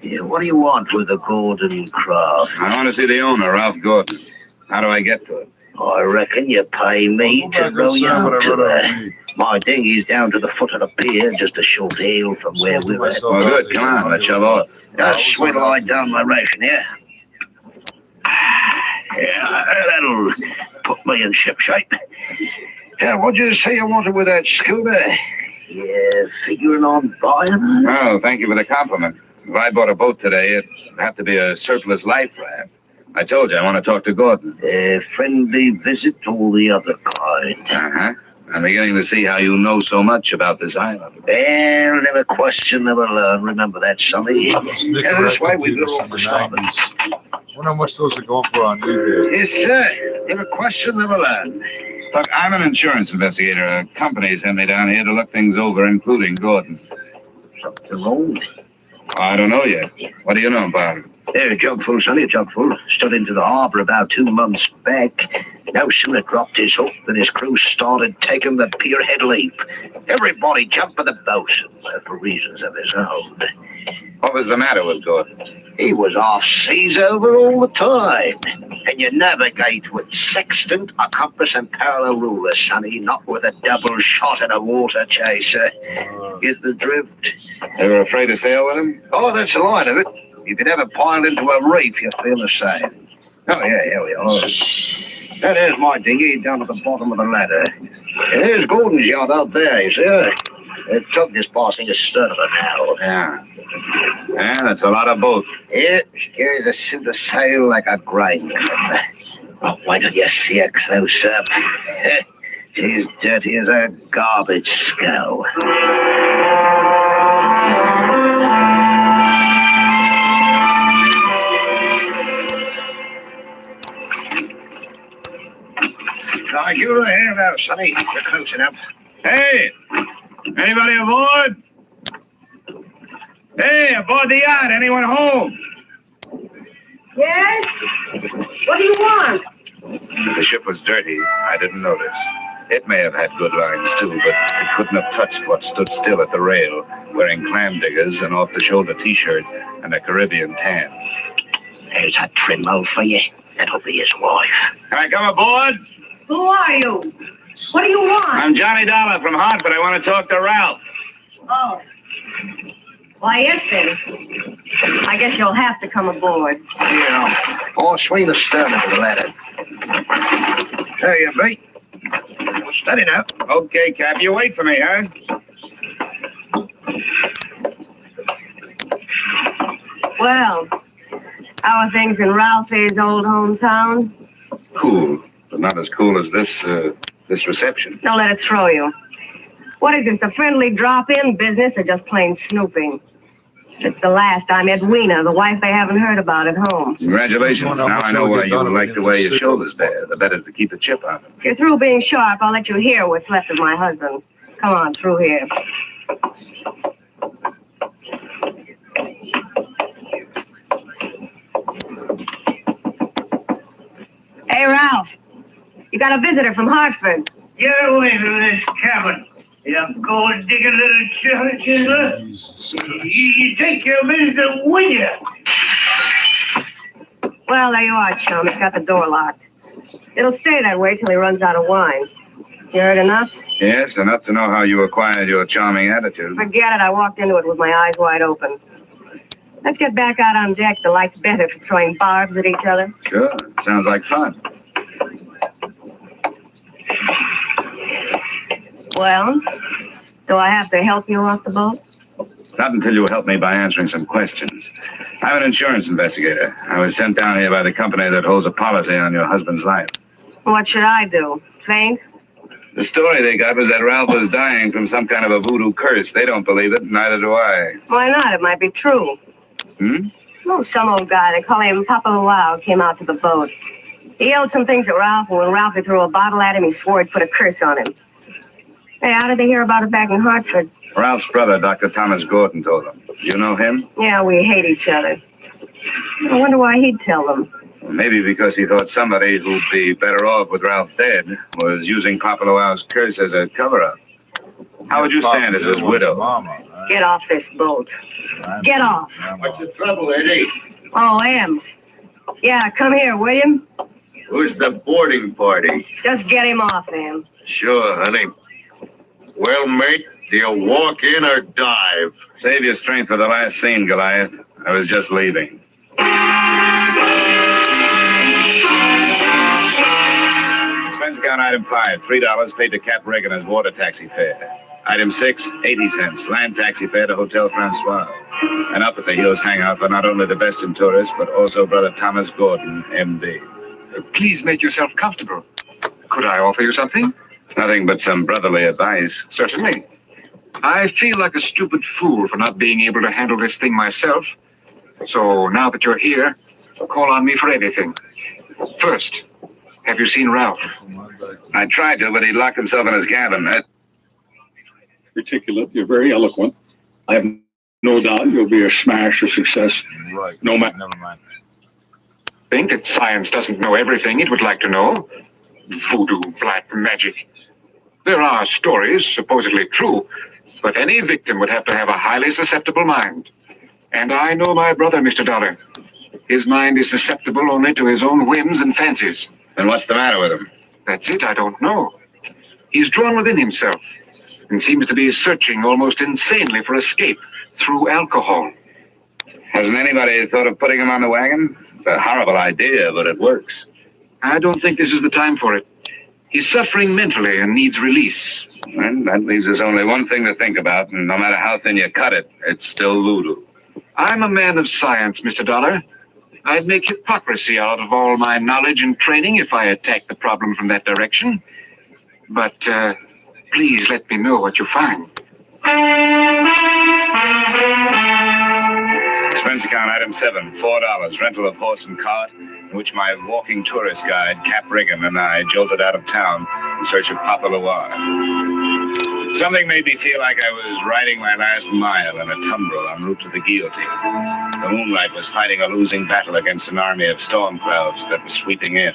Yeah, what do you want with the Gordon craft? I want to see the owner, Ralph Gordon. How do I get to it? I reckon you pay me to row you out to her. My dinghy's down to the foot of the pier, just a short hail from where we're at. Well, good. Come on, let's shove off. Just wait till I down my ration, yeah? Yeah, that'll put me in ship shape. Yeah, what'd you say you wanted with that schooner? Yeah, figuring on buying her? Oh, thank you for the compliment. If I bought a boat today, it'd have to be a surplus life raft. I told you I want to talk to Gordon. A friendly visit or the other kind? Uh-huh. I'm beginning to see how you know so much about this island. Well, never question, never learn. Remember that, Sonny. Yeah, this way we go off the starboard. I wonder how much those are going for on eBay. Yes, sir. Never question, never learn. Look, I'm an insurance investigator. A company sent me down here to look things over, including Gordon. Something wrong? I don't know yet. What do you know about him? A jugful, Sonny, a jugful. Stood into the harbor about 2 months back. No sooner dropped his hook than his crew started taking the pierhead leap. Everybody jumped for the bosun, for reasons of his own. What was the matter with Gordon? He was off seas over all the time. And you navigate with sextant, a compass, and parallel ruler, Sonny, not with a double shot and a water chaser. Get the drift? They were afraid to sail with him? Oh, that's the line of it. You could ever pile into a reef, you feel the same. Oh, yeah, here we are. Now, there's my dinghy down at the bottom of the ladder. And there's Gordon's yacht out there, you see. The tug is passing astern of her now. Yeah. Yeah, that's a lot of boat. Yeah, she carries a suit of sail like a grain clipper. Oh, why don't you see her close up? She's dirty as a garbage scow. Right, you're here now, Sonny. You're close enough. Hey! Anybody aboard? Hey, aboard the yacht. Anyone home? Yes? What do you want? The ship was dirty. I didn't notice. It may have had good lines, too, but it couldn't have touched what stood still at the rail, wearing clam diggers, an off-the-shoulder T-shirt, and a Caribbean tan. There's a trim old for you. That'll be his wife. Can I come aboard? Who are you? What do you want? I'm Johnny Dollar from Hartford. I want to talk to Ralph. Oh. Why, yes, then. I guess you'll have to come aboard. Yeah. I'll swing the stern into the ladder. There you be. Steady now. Okay, Cap. You wait for me, huh? Well, how are things in Ralphie's old hometown? Cool, but not as cool as this reception. Don't let it throw you. What is this, a friendly drop-in business or just plain snooping? It's the last I met Weena, the wife they haven't heard about at home. Congratulations. Now I know why you like the way your shoulders bear. The better to keep a chip on them. If you're through being sharp, I'll let you hear what's left of my husband. Come on, through here. Hey, Ralph. You got a visitor from Hartford. Get away from this cabin. You gold digging little chiseler. You take your business with you. Well, there you are, chum. It's got the door locked. It'll stay that way till he runs out of wine. You heard enough? Yes, enough to know how you acquired your charming attitude. Forget it. I walked into it with my eyes wide open. Let's get back out on deck. The light's better for throwing barbs at each other. Sure. Sounds like fun. Well, do I have to help you off the boat? Not until you help me by answering some questions. I'm an insurance investigator. I was sent down here by the company that holds a policy on your husband's life. What should I do? Faint? The story they got was that Ralph was dying from some kind of a voodoo curse. They don't believe it, neither do I. Why not? It might be true. Oh, some old guy, they call him Papa Luau, came out to the boat. He yelled some things at Ralph, and when Ralphie threw a bottle at him, he swore he'd put a curse on him. Hey, how did they hear about it back in Hartford? Ralph's brother, Dr. Thomas Gordon, told them. You know him? Yeah, we hate each other. I wonder why he'd tell them. Well, maybe because he thought somebody who'd be better off with Ralph dead was using Papa Luau's curse as a cover-up. How would you stand as his widow? Get off this boat. Get off. What's the trouble, Eddie? Oh, Em. Yeah, come here, will you? Who's the boarding party? Just get him off, Em. Sure, honey. Well, mate, do you walk in or dive? Save your strength for the last scene, Goliath. I was just leaving. Expense account item 5, $3 paid to Cap Reagan as water taxi fare. Item 6, 80 cents, land taxi fare to Hotel Francois. And up at the Hills hangout for not only the best in tourists, but also Brother Thomas Gordon, M.D. Please make yourself comfortable. Could I offer you something? Nothing but some brotherly advice. Certainly. I feel like a stupid fool for not being able to handle this thing myself. So now that you're here, call on me for anything. First, have you seen Ralph? I tried to, but he locked himself in his cabin. Articulate, you're very eloquent. I have no doubt you'll be a smash, a success. Right. No matter. Never mind. Think that science doesn't know everything it would like to know. Voodoo, black magic. There are stories, supposedly true, but any victim would have to have a highly susceptible mind. And I know my brother, Mr. Dollar. His mind is susceptible only to his own whims and fancies. And what's the matter with him? That's it, I don't know. He's drawn within himself and seems to be searching almost insanely for escape through alcohol. Hasn't anybody thought of putting him on the wagon? It's a horrible idea, but it works. I don't think this is the time for it. He's suffering mentally and needs release. And that leaves us only one thing to think about, and no matter how thin you cut it, it's still voodoo. I'm a man of science, Mr. Dollar. I'd make hypocrisy out of all my knowledge and training if I attacked the problem from that direction. But please let me know what you find. Expense account item 7, $4, rental of horse and cart, in which my walking tourist guide, Cap Reagan, and I jolted out of town in search of Papa Luau. Something made me feel like I was riding my last mile in a tumbril en route to the guillotine. The moonlight was fighting a losing battle against an army of storm clouds that was sweeping in.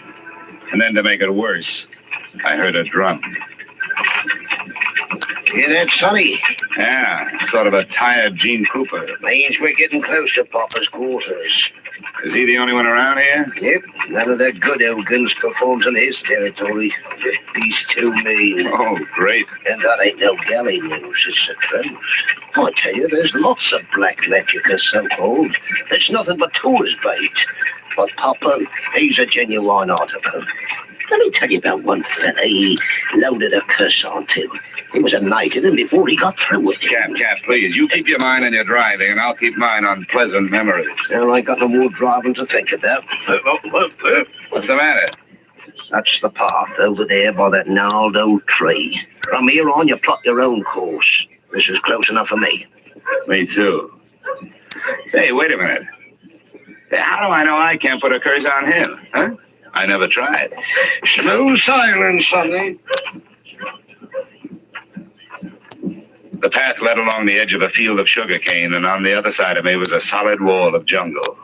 And then to make it worse, I heard a drum. Hear that, Sonny? Yeah, sort of a tired Gene Cooper. Means we're getting close to Papa's quarters. Is he the only one around here? Yep, none of that good old guns performs in his territory. He's too mean. Oh, great. And that ain't no galley news, it's the truth. I tell you, there's lots of black magic, as so-called. It's nothing but tourist bait. But Papa, he's a genuine article. Let me tell you about one fella. He loaded a curse onto him. He was a knighted, and before he got through with him... Cap, please, you keep your mind on your driving, and I'll keep mine on pleasant memories. Well, I ain't got no more driving to think about. What's the matter? That's the path over there by that gnarled old tree. From here on, you plot your own course. This is close enough for me. Me too. Say, wait a minute. How do I know I can't put a curse on him, huh? I never tried. Smooth silence, Sonny. The path led along the edge of a field of sugarcane, and on the other side of me was a solid wall of jungle.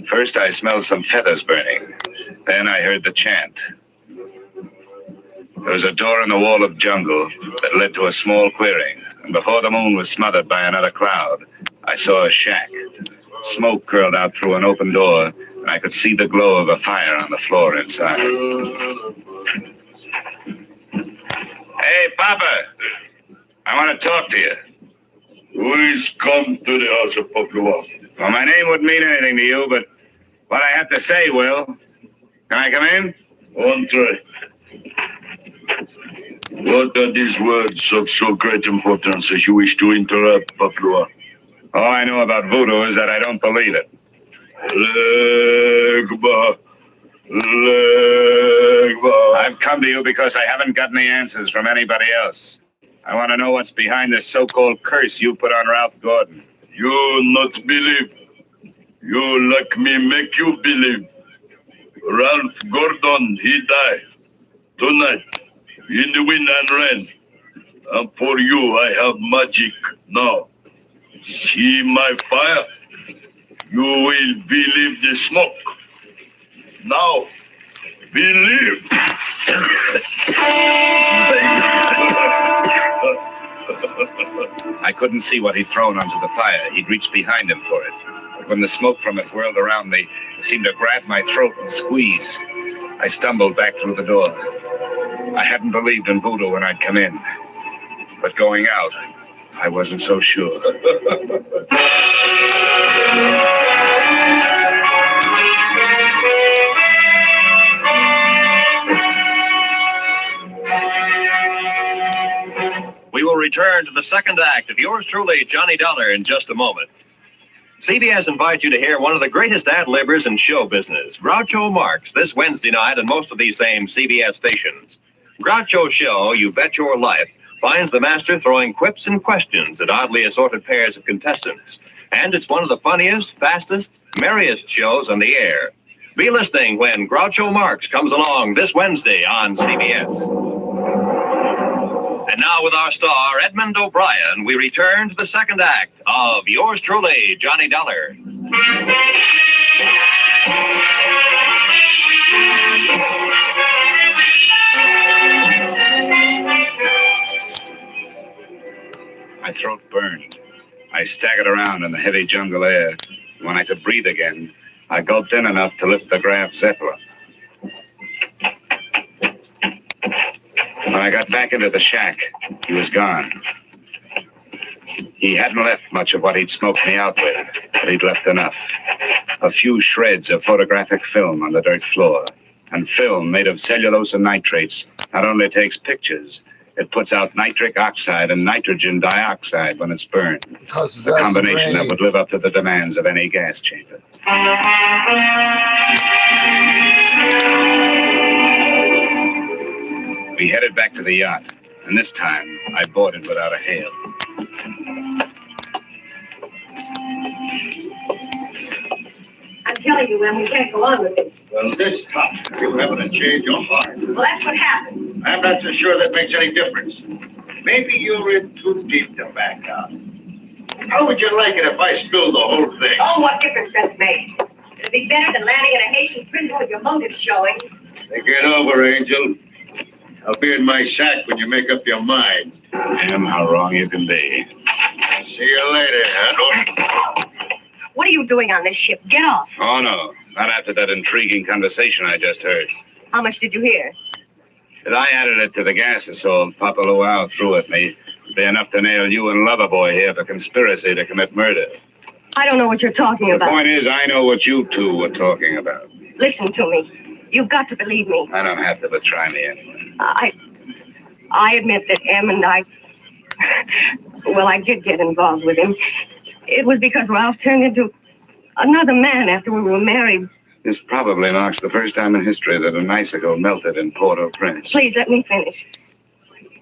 First, I smelled some feathers burning. Then I heard the chant. There was a door in the wall of jungle that led to a small clearing, and before the moon was smothered by another cloud, I saw a shack. Smoke curled out through an open door, and I could see the glow of a fire on the floor inside. Hey, Papa! I want to talk to you. Who's come to the house of Papa Luau? Well, my name wouldn't mean anything to you, but what I have to say will. Can I come in? Entree. What are these words of so great importance as you wish to interrupt, Papua? All I know about voodoo is that I don't believe it. Legba. Legba. I've come to you because I haven't gotten the answers from anybody else. I want to know what's behind this so-called curse you put on Ralph Gordon. You not believe. You like me make you believe. Ralph Gordon, he died. Tonight, in the wind and rain. And for you, I have magic now. See my fire? You will believe the smoke. Now, believe. I couldn't see what he'd thrown onto the fire. He'd reached behind him for it. But when the smoke from it whirled around me, it seemed to grab my throat and squeeze. I stumbled back through the door. I hadn't believed in voodoo when I'd come in. But going out, I wasn't so sure. We will return to the second act of yours truly, Johnny Dollar, in just a moment. CBS invites you to hear one of the greatest ad-libbers in show business, Groucho Marx, this Wednesday night on most of these same CBS stations. Groucho's show, You Bet Your Life, finds the master throwing quips and questions at oddly assorted pairs of contestants. And it's one of the funniest, fastest, merriest shows on the air. Be listening when Groucho Marx comes along this Wednesday on CBS. And now with our star, Edmund O'Brien, we return to the second act of yours truly, Johnny Dollar. My throat burned. I staggered around in the heavy jungle air. When I could breathe again, I gulped in enough to lift the Graf Zeppelin. When I got back into the shack, he was gone. He hadn't left much of what he'd smoked me out with, but he'd left enough. A few shreds of photographic film on the dirt floor. And film made of cellulose and nitrates not only takes pictures, it puts out nitric oxide and nitrogen dioxide when it's burned. A combination that would live up to the demands of any gas chamber. We headed back to the yacht, and this time I boarded without a hail. I'm telling you, Lem, we can't go on with this. Well, this time, you haven't changed your heart. Well, that's what happened. I'm not so sure that makes any difference. Maybe you're in too deep to back out. How would you like it if I spilled the whole thing? Oh, what difference does it make? It'd be better than landing in a Haitian prison with your motives showing. Think it over, Angel. I'll be in my shack when you make up your mind. Damn, how wrong you can be. See you later, huh? What are you doing on this ship? Get off. Oh, no. Not after that intriguing conversation I just heard. How much did you hear? If I added it to the gas assault Papa Luau threw at me, it'd be enough to nail you and Loverboy here for conspiracy to commit murder. I don't know what you're talking The about. point is, I know what you two were talking about. Listen to me. You've got to believe me. I don't have to, but try me anyway. I admit that Em and I... Well, I did get involved with him. It was because Ralph turned into another man after we were married. This probably marks the first time in history that an icicle melted in Port-au-Prince. Please, let me finish.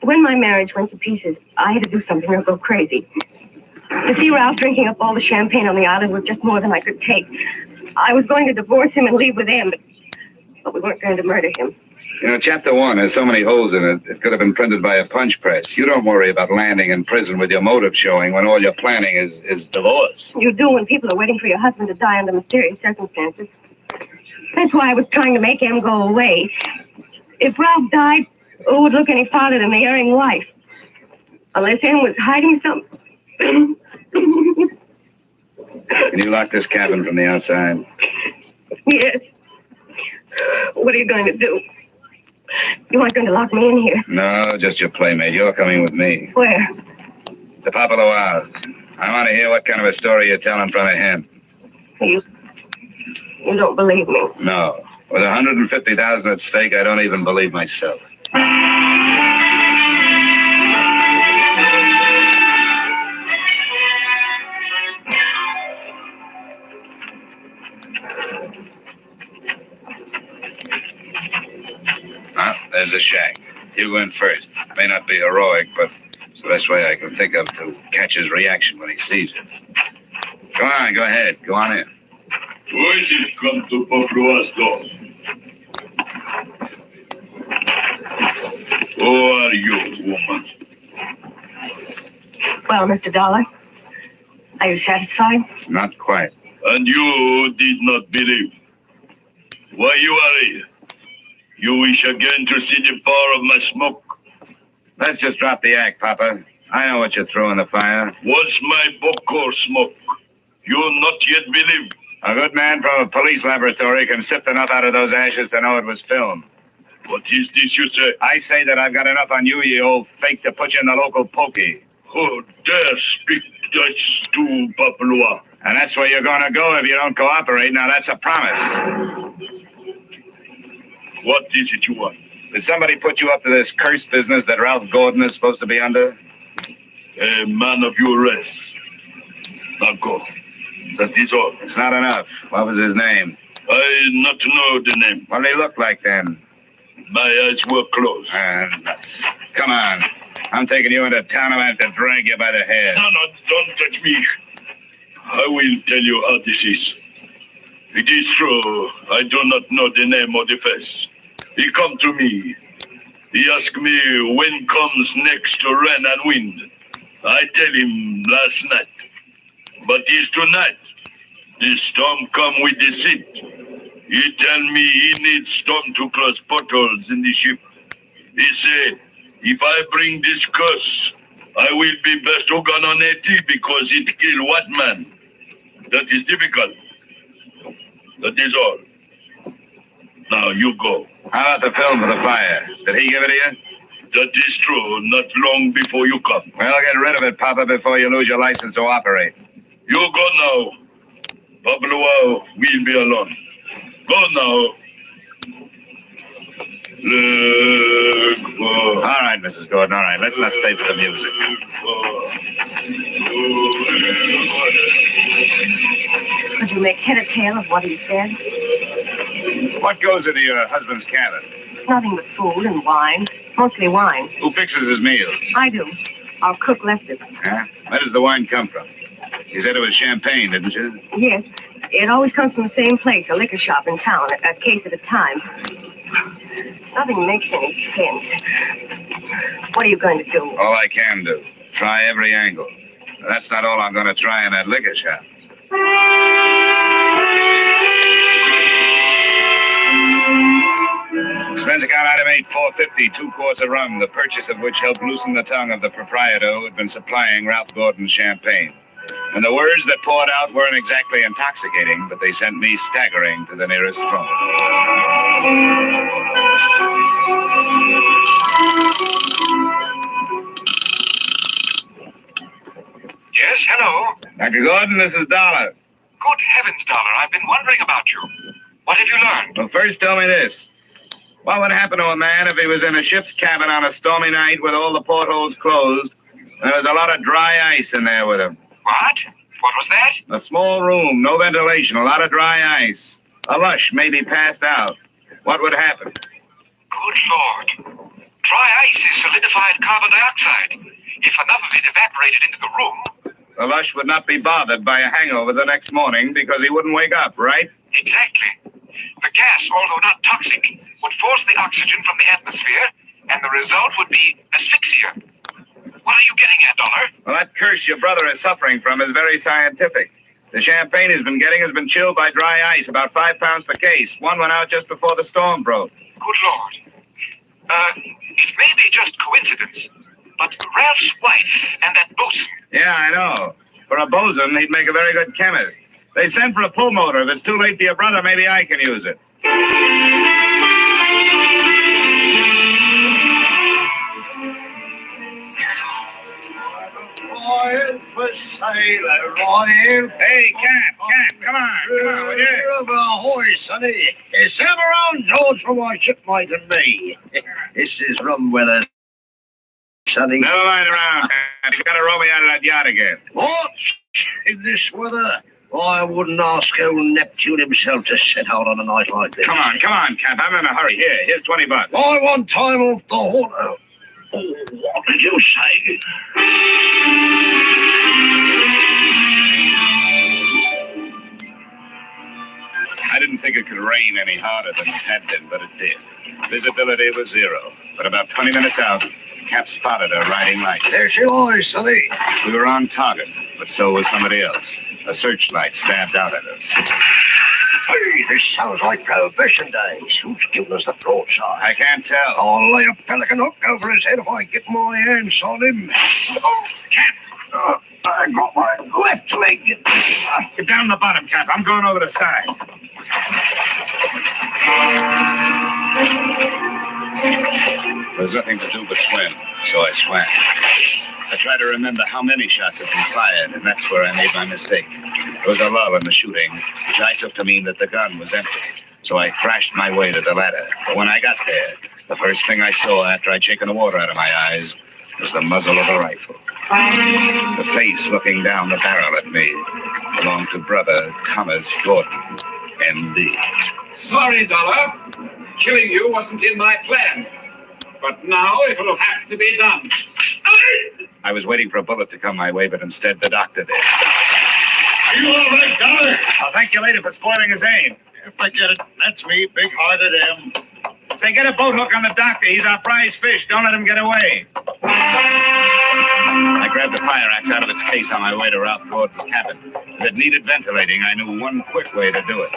When my marriage went to pieces, I had to do something or go crazy. To see Ralph drinking up all the champagne on the island was just more than I could take. I was going to divorce him and leave with Em, but we weren't going to murder him. You know, Chapter 1 has so many holes in it, it could have been printed by a punch press. You don't worry about landing in prison with your motive showing when all you're planning is divorce. You do when people are waiting for your husband to die under mysterious circumstances. That's why I was trying to make Em go away. If Ralph died, who would look any farther than the erring wife? Unless Em was hiding something. Can you lock this cabin from the outside? Yes. What are you going to do? You aren't going to lock me in here. No, just your playmate. You're coming with me. Where? To Papa Luau. I want to hear what kind of a story you're telling from him. You don't believe me? No. With $150,000 at stake, I don't even believe myself. there's the shack. You go in first. May not be heroic, but it's the best way I can think of to catch his reaction when he sees it. Come on, go ahead. Go on in. Who is it come to Paplua's door? Who are you, woman? Well, Mr. Dollar, are you satisfied? Not quite. And you did not believe. Why you are here? You wish again to see the power of my smoke? Let's just drop the act, Papa. I know what you threw in the fire. What's my bokor smoke? You not yet believe? A good man from a police laboratory can sift enough out of those ashes to know it was film. What is this you say? I say that I've got enough on you, you old fake, to put you in the local pokey. Oh, dare speak Dutch to Papua. And that's where you're going to go if you don't cooperate. Now, that's a promise. What is it you want? Did somebody put you up to this cursed business that Ralph Gordon is supposed to be under? A man of your race. Now go. That is all. It's not enough. What was his name? I not know the name. What did he look like then? My eyes were closed. Come on. I'm taking you into town. I'm going to have to drag you by the hair. No, don't touch me. I will tell you how this is. It is true. I do not know the name or the face. He come to me. He ask me when comes next rain and wind. I tell him last night. But it's tonight. The storm come with the seat. He tell me he needs storm to close portholes in the ship. He say, if I bring this curse, I will be best organ on 80 because it kill what man? That is difficult. That is all. Now you go. How about the film for the fire? Did he give it to you? That is true. Not long before you come. Well, get rid of it, Papa, before you lose your license to operate. You go now. Papua will be alone. Go now. All right, Mrs. Gordon, all right. Let's not stay for the music. Could you make head or tail of what he said? What goes into your husband's cabin? Nothing but food and wine. Mostly wine. Who fixes his meals? I do. Our cook left us. Huh? Where does the wine come from? You said it was champagne, didn't you? Yes. It always comes from the same place, a liquor shop in town, a case at a time. Nothing makes any sense. What are you going to do? All I can do. Try every angle. But that's not all I'm going to try in that liquor shop. Expense account item 8450, 2 quarts of rum, the purchase of which helped loosen the tongue of the proprietor who had been supplying Ralph Gordon's champagne. And the words that poured out weren't exactly intoxicating, but they sent me staggering to the nearest phone. Yes, hello. Dr. Gordon, this is Dollar. Good heavens, Dollar, I've been wondering about you. What have you learned? Well, first tell me this. What would happen to a man if he was in a ship's cabin on a stormy night with all the portholes closed and there was a lot of dry ice in there with him? What? What was that? A small room, no ventilation, a lot of dry ice. A lush, maybe passed out. What would happen? Good Lord. Dry ice is solidified carbon dioxide. If enough of it evaporated into the room... The lush would not be bothered by a hangover the next morning because he wouldn't wake up, right? Exactly. The gas, although not toxic, would force the oxygen from the atmosphere, and the result would be asphyxia. What are you getting at, Dollar? Well, that curse your brother is suffering from is very scientific. The champagne he's been getting has been chilled by dry ice, about 5 pounds per case. One went out just before the storm broke. Good Lord. It may be just coincidence, but Ralph's wife and that bosun... Yeah, I know. For a bosun, he'd make a very good chemist. They sent for a pull motor. If it's too late for your brother, maybe I can use it. Royal for sailor, Royal. Hey, Cap, come on, will you? Of a horse, sonny. It's ever on George for my shipmate and me. This is rum weather, sonny. Never mind around. You gotta roll me out of that yacht again. What? In this weather? I wouldn't ask old Neptune himself to set out on a night like this. Come on, Cap. I'm in a hurry. Here's $20. I want time off the water. Oh, what did you say? I didn't think it could rain any harder than it had been, but it did. Visibility was 0. But about 20 minutes out, Cap spotted her riding lights. There she lies, Sonny. We were on target, but so was somebody else. A searchlight stabbed out at us. Hey, this sounds like Prohibition days. Who's giving us the broadside? I can't tell. I'll lay a pelican hook over his head if I get my hands on him. Oh, Cap. I got my left leg. Get down the bottom, Cap. I'm going over the side. There's nothing to do but swim, so I swam. I tried to remember how many shots had been fired, and that's where I made my mistake. There was a lull in the shooting, which I took to mean that the gun was empty. So I thrashed my way to the ladder. But when I got there, the first thing I saw after I'd shaken the water out of my eyes was the muzzle of a rifle. The face looking down the barrel at me belonged to Brother Thomas Gordon, M.D. Sorry, Dollar. Killing you wasn't in my plan. But now it'll have to be done. I was waiting for a bullet to come my way, but instead the doctor did. Are you all right, Dollar? I'll thank you later for spoiling his aim. Forget it. That's me, big-hearted M. Say, get a boat hook on the doctor. He's our prize fish. Don't let him get away. I grabbed a fire axe out of its case on my way to Ralph Gordon's cabin. If it needed ventilating, I knew one quick way to do it.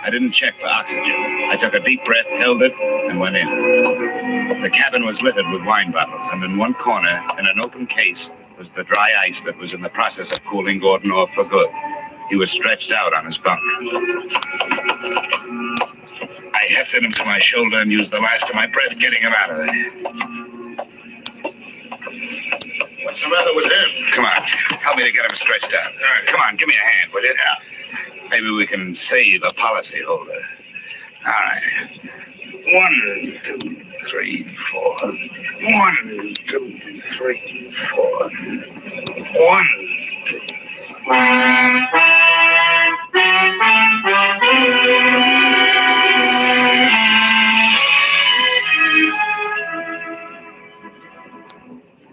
I didn't check for oxygen. I took a deep breath, held it, and went in. The cabin was littered with wine bottles, and in one corner, in an open case, was the dry ice that was in the process of cooling Gordon off for good. He was stretched out on his bunk. I hefted him to my shoulder and used the last of my breath getting him out of there. What's the matter with him? Come on, help me to get him stretched out. Come on, give me a hand, will you? Maybe we can save a policyholder. All right. 1, 2, 3, 4. 1, 2, 3, 4. 1, 2.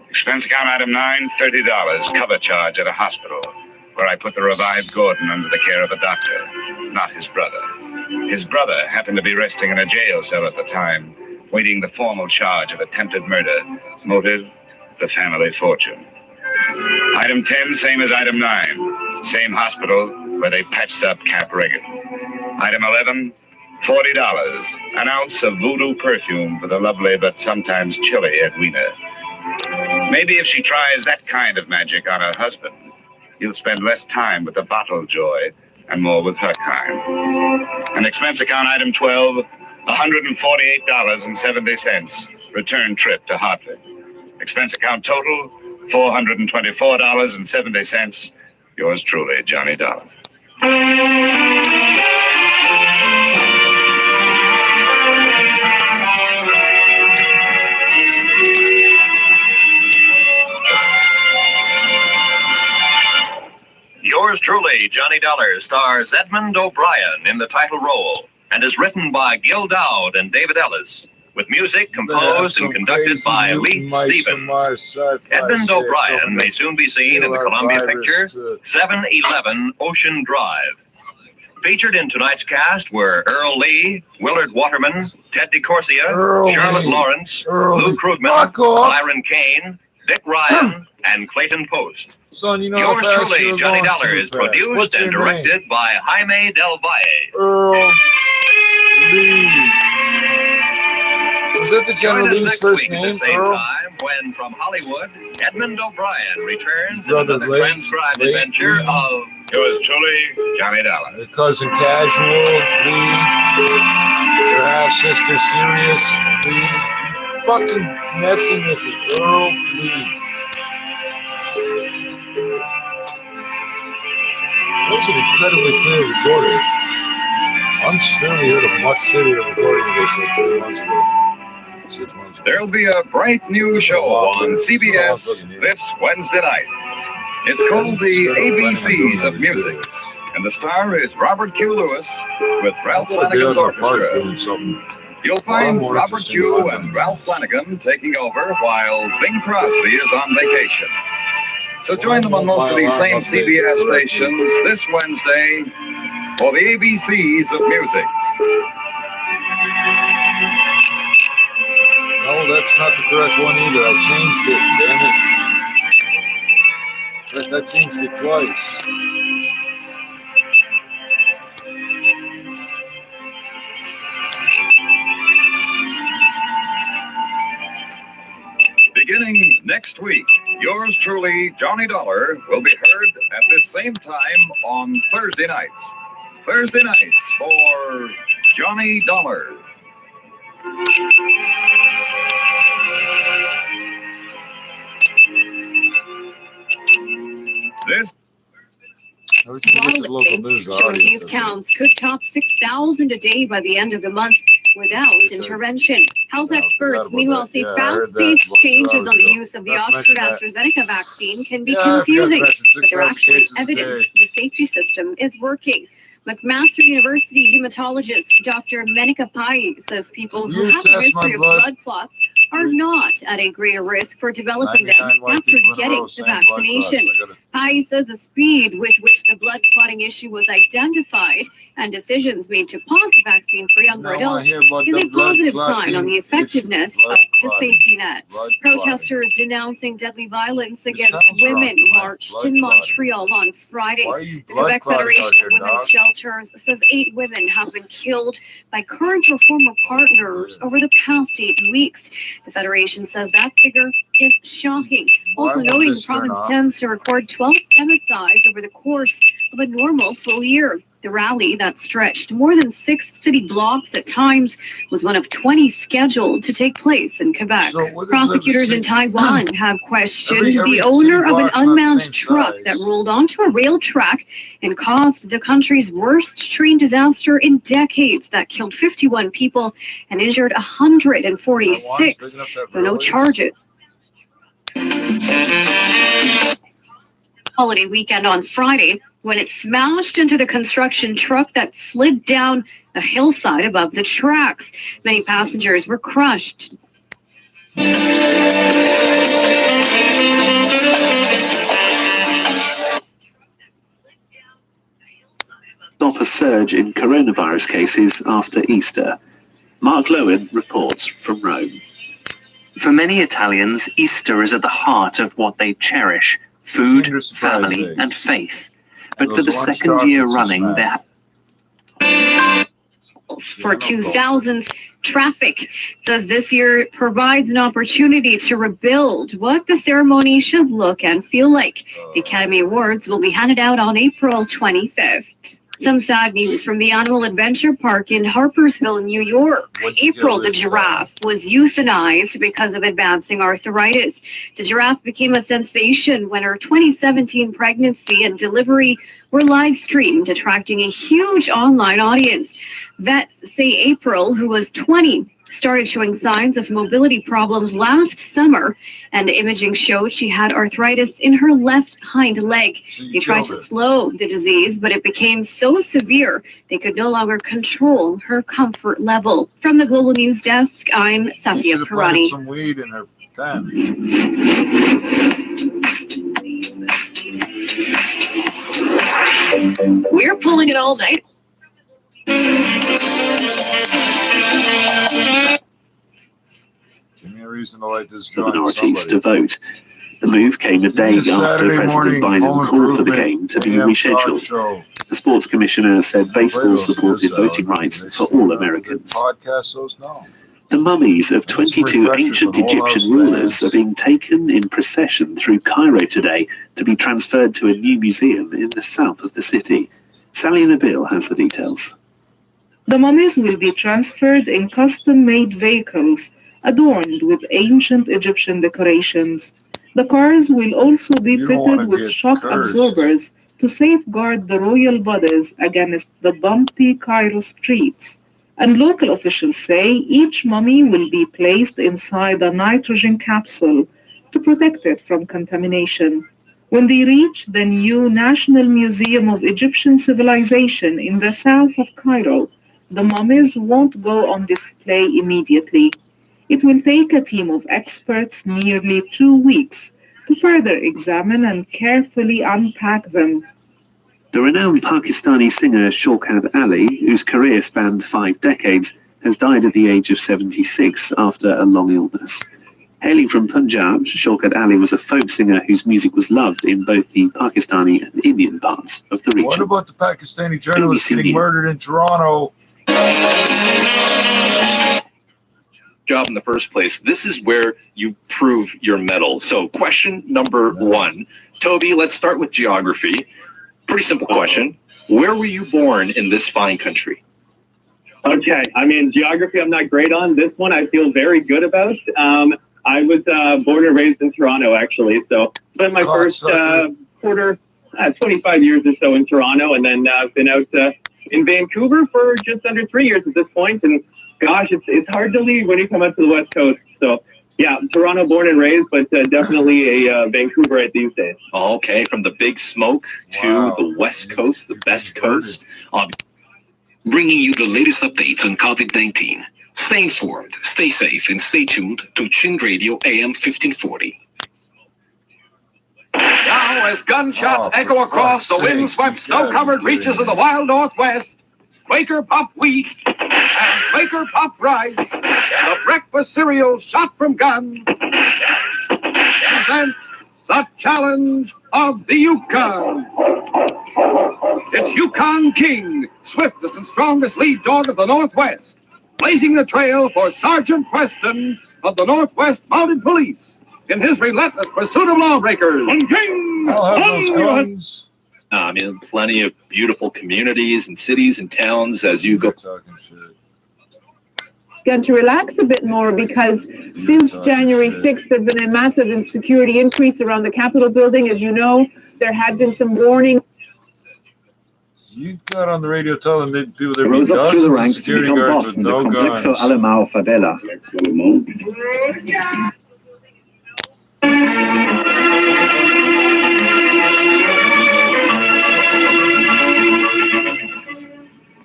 Expense account item 9, $30. Cover charge at a hospital, where I put the revived Gordon under the care of a doctor, not his brother. His brother happened to be resting in a jail cell at the time, waiting the formal charge of attempted murder. Motive, the family fortune. Item 10, same as item 9. Same hospital where they patched up Cap Reagan. Item 11, $40. An ounce of voodoo perfume for the lovely but sometimes chilly Edwina. Maybe if she tries that kind of magic on her husband, he'll spend less time with the bottle joy and more with her kind. And expense account item 12, $148.70. Return trip to Hartford. Expense account total, $424.70. Yours truly, Johnny Dollar. Yours truly, Johnny Dollar, stars Edmund O'Brien in the title role and is written by Gil Dowd and David Ellis, with music composed and conducted by Lee Stevens. Edmund O'Brien may soon be seen in the Columbia picture 711 Ocean Drive. Featured in tonight's cast were Earl Lee, Willard Waterman, Ted DeCorsia, Charlotte Lawrence, Lou Krugman, Byron Kane, Dick Ryan, and Clayton Post. Son, you know Yours truly, Johnny Dollar, is produced and directed by Jaime Del Valle. Earl Lee. Was that the General Lee's first name, at the same Earl? time when, from Hollywood, Edmund O'Brien returns in Brother another Lee, transcribed adventure of Yours truly, Johnny Dollar. Your cousin Casual, Lee. Your half-sister Sirius, Lee. You fucking messing with me, Earl Lee. That was an incredibly clear recording. I'm sure we heard a much shittier recording of this like 3 months ago. 6 months ago. There'll be a bright new show on CBS this Wednesday night. It's called the ABCs of Music, and the star is Robert Q. Lewis with Ralph Flanagan's orchestra. You'll find Robert Q. and Ralph Flanagan taking over while Bing Crosby is on vacation. So join them on most of these same CBS stations this Wednesday for the ABCs of Music. No, that's not the correct one either. I changed it, damn it. I changed it twice. Beginning next week, yours truly, Johnny Dollar, will be heard at this same time on Thursday nights. Thursday nights for Johnny Dollar. This showing case counts could top 6,000 a day by the end of the month without intervention. Health experts, meanwhile, say fast-paced changes on the use of the Oxford AstraZeneca vaccine can be confusing, but they're actually evidence the safety system is working. McMaster University hematologist Dr. Menika Pai says people who have a history of blood clots are not at a greater risk for developing them after getting the vaccination. Pai says the speed with which the blood clotting issue was identified and decisions made to pause the vaccine for younger adults is a positive sign on the effectiveness of the safety net. Protesters denouncing deadly violence against women marched in Montreal on Friday. The Quebec Federation of Women's Shelters says 8 women have been killed by current or former partners over the past 8 weeks. The Federation says that figure is shocking. Also noting the province tends to record 12 femicides over the course of a normal full year. The rally that stretched more than 6 city blocks at times was one of 20 scheduled to take place in Quebec. Prosecutors in Taiwan have questioned the owner of an unmanned truck that rolled onto a rail track and caused the country's worst train disaster in decades that killed 51 people and injured 146. There are no charges. Holiday weekend on Friday when it smashed into the construction truck that slid down a hillside above the tracks. Many passengers were crushed. Stop a surge in coronavirus cases after Easter. Mark Lowen reports from Rome. For many Italians, Easter is at the heart of what they cherish: food, family, and faith. But for the second year running, for 2000s, Traffic says this year provides an opportunity to rebuild what the ceremony should look and feel like. The Academy Awards will be handed out on April 25th. Some sad news from the Animal Adventure Park in Harpersville, New York. April the giraffe was euthanized because of advancing arthritis. The giraffe became a sensation when her 2017 pregnancy and delivery were live streamed, attracting a huge online audience. Vets say April, who was 20, started showing signs of mobility problems last summer, and the imaging showed she had arthritis in her left hind leg. They tried to slow the disease, but it became so severe they could no longer control her comfort level. From the Global News Desk, I'm Safia Karani. Some weed in her pen. We're pulling it all night. Give me a reason to like this for minorities to vote. The move came a day after President Biden called for the game to be rescheduled. The sports commissioner said baseball supported voting rights for all Americans. The mummies of 22 ancient Egyptian rulers are being taken in procession through Cairo today to be transferred to a new museum in the south of the city. Sally Nabil has the details. The mummies will be transferred in custom-made vehicles adorned with ancient Egyptian decorations. The cars will also be fitted with shock absorbers to safeguard the royal bodies against the bumpy Cairo streets. And local officials say each mummy will be placed inside a nitrogen capsule to protect it from contamination. When they reach the new National Museum of Egyptian Civilization in the south of Cairo, the mummies won't go on display immediately. It will take a team of experts nearly 2 weeks to further examine and carefully unpack them. The renowned Pakistani singer Shaukat Ali, whose career spanned 5 decades, has died at the age of 76 after a long illness. Hailing from Punjab, Shaukat Ali was a folk singer whose music was loved in both the Pakistani and Indian parts of the region. What about the Pakistani journalist getting murdered in Toronto? Job in the first place. This is where you prove your mettle. So question number 1. Toby, let's start with geography. Pretty simple question. Where were you born in this fine country? Okay, I mean, geography I'm not great on. This one I feel very good about. I was born and raised in Toronto, actually. So spent my first 25 years or so in Toronto, and then I've been out in Vancouver for just under 3 years at this point. And gosh, it's hard to leave when you come up to the West Coast. So yeah, Toronto born and raised, but definitely a Vancouverite these days. Okay, from the Big Smoke to the West Coast, the best coast. Bringing you the latest updates on COVID-19. Stay informed, stay safe, and stay tuned to Chin Radio AM 1540. Now, as gunshots echo across the wind-swept, snow-covered reaches of the wild Northwest, Quaker Puff Wheat and Quaker Puff Rice, the breakfast cereal shot from guns, present the challenge of the Yukon. It's Yukon King, swiftest and strongest lead dog of the Northwest, blazing the trail for Sergeant Preston of the Northwest Mounted Police in his relentless pursuit of lawbreakers. King! I'll have those guns. I mean, plenty of beautiful communities and cities and towns as you go. Got to relax a bit more because since January 6th, there's been a massive insecurity increase around the Capitol building. As you know, there had been some warning. You got on the radio telling people there rose be up through the dozens of ranks to security become guards boss with in the no guns. Complexo Alemão favela.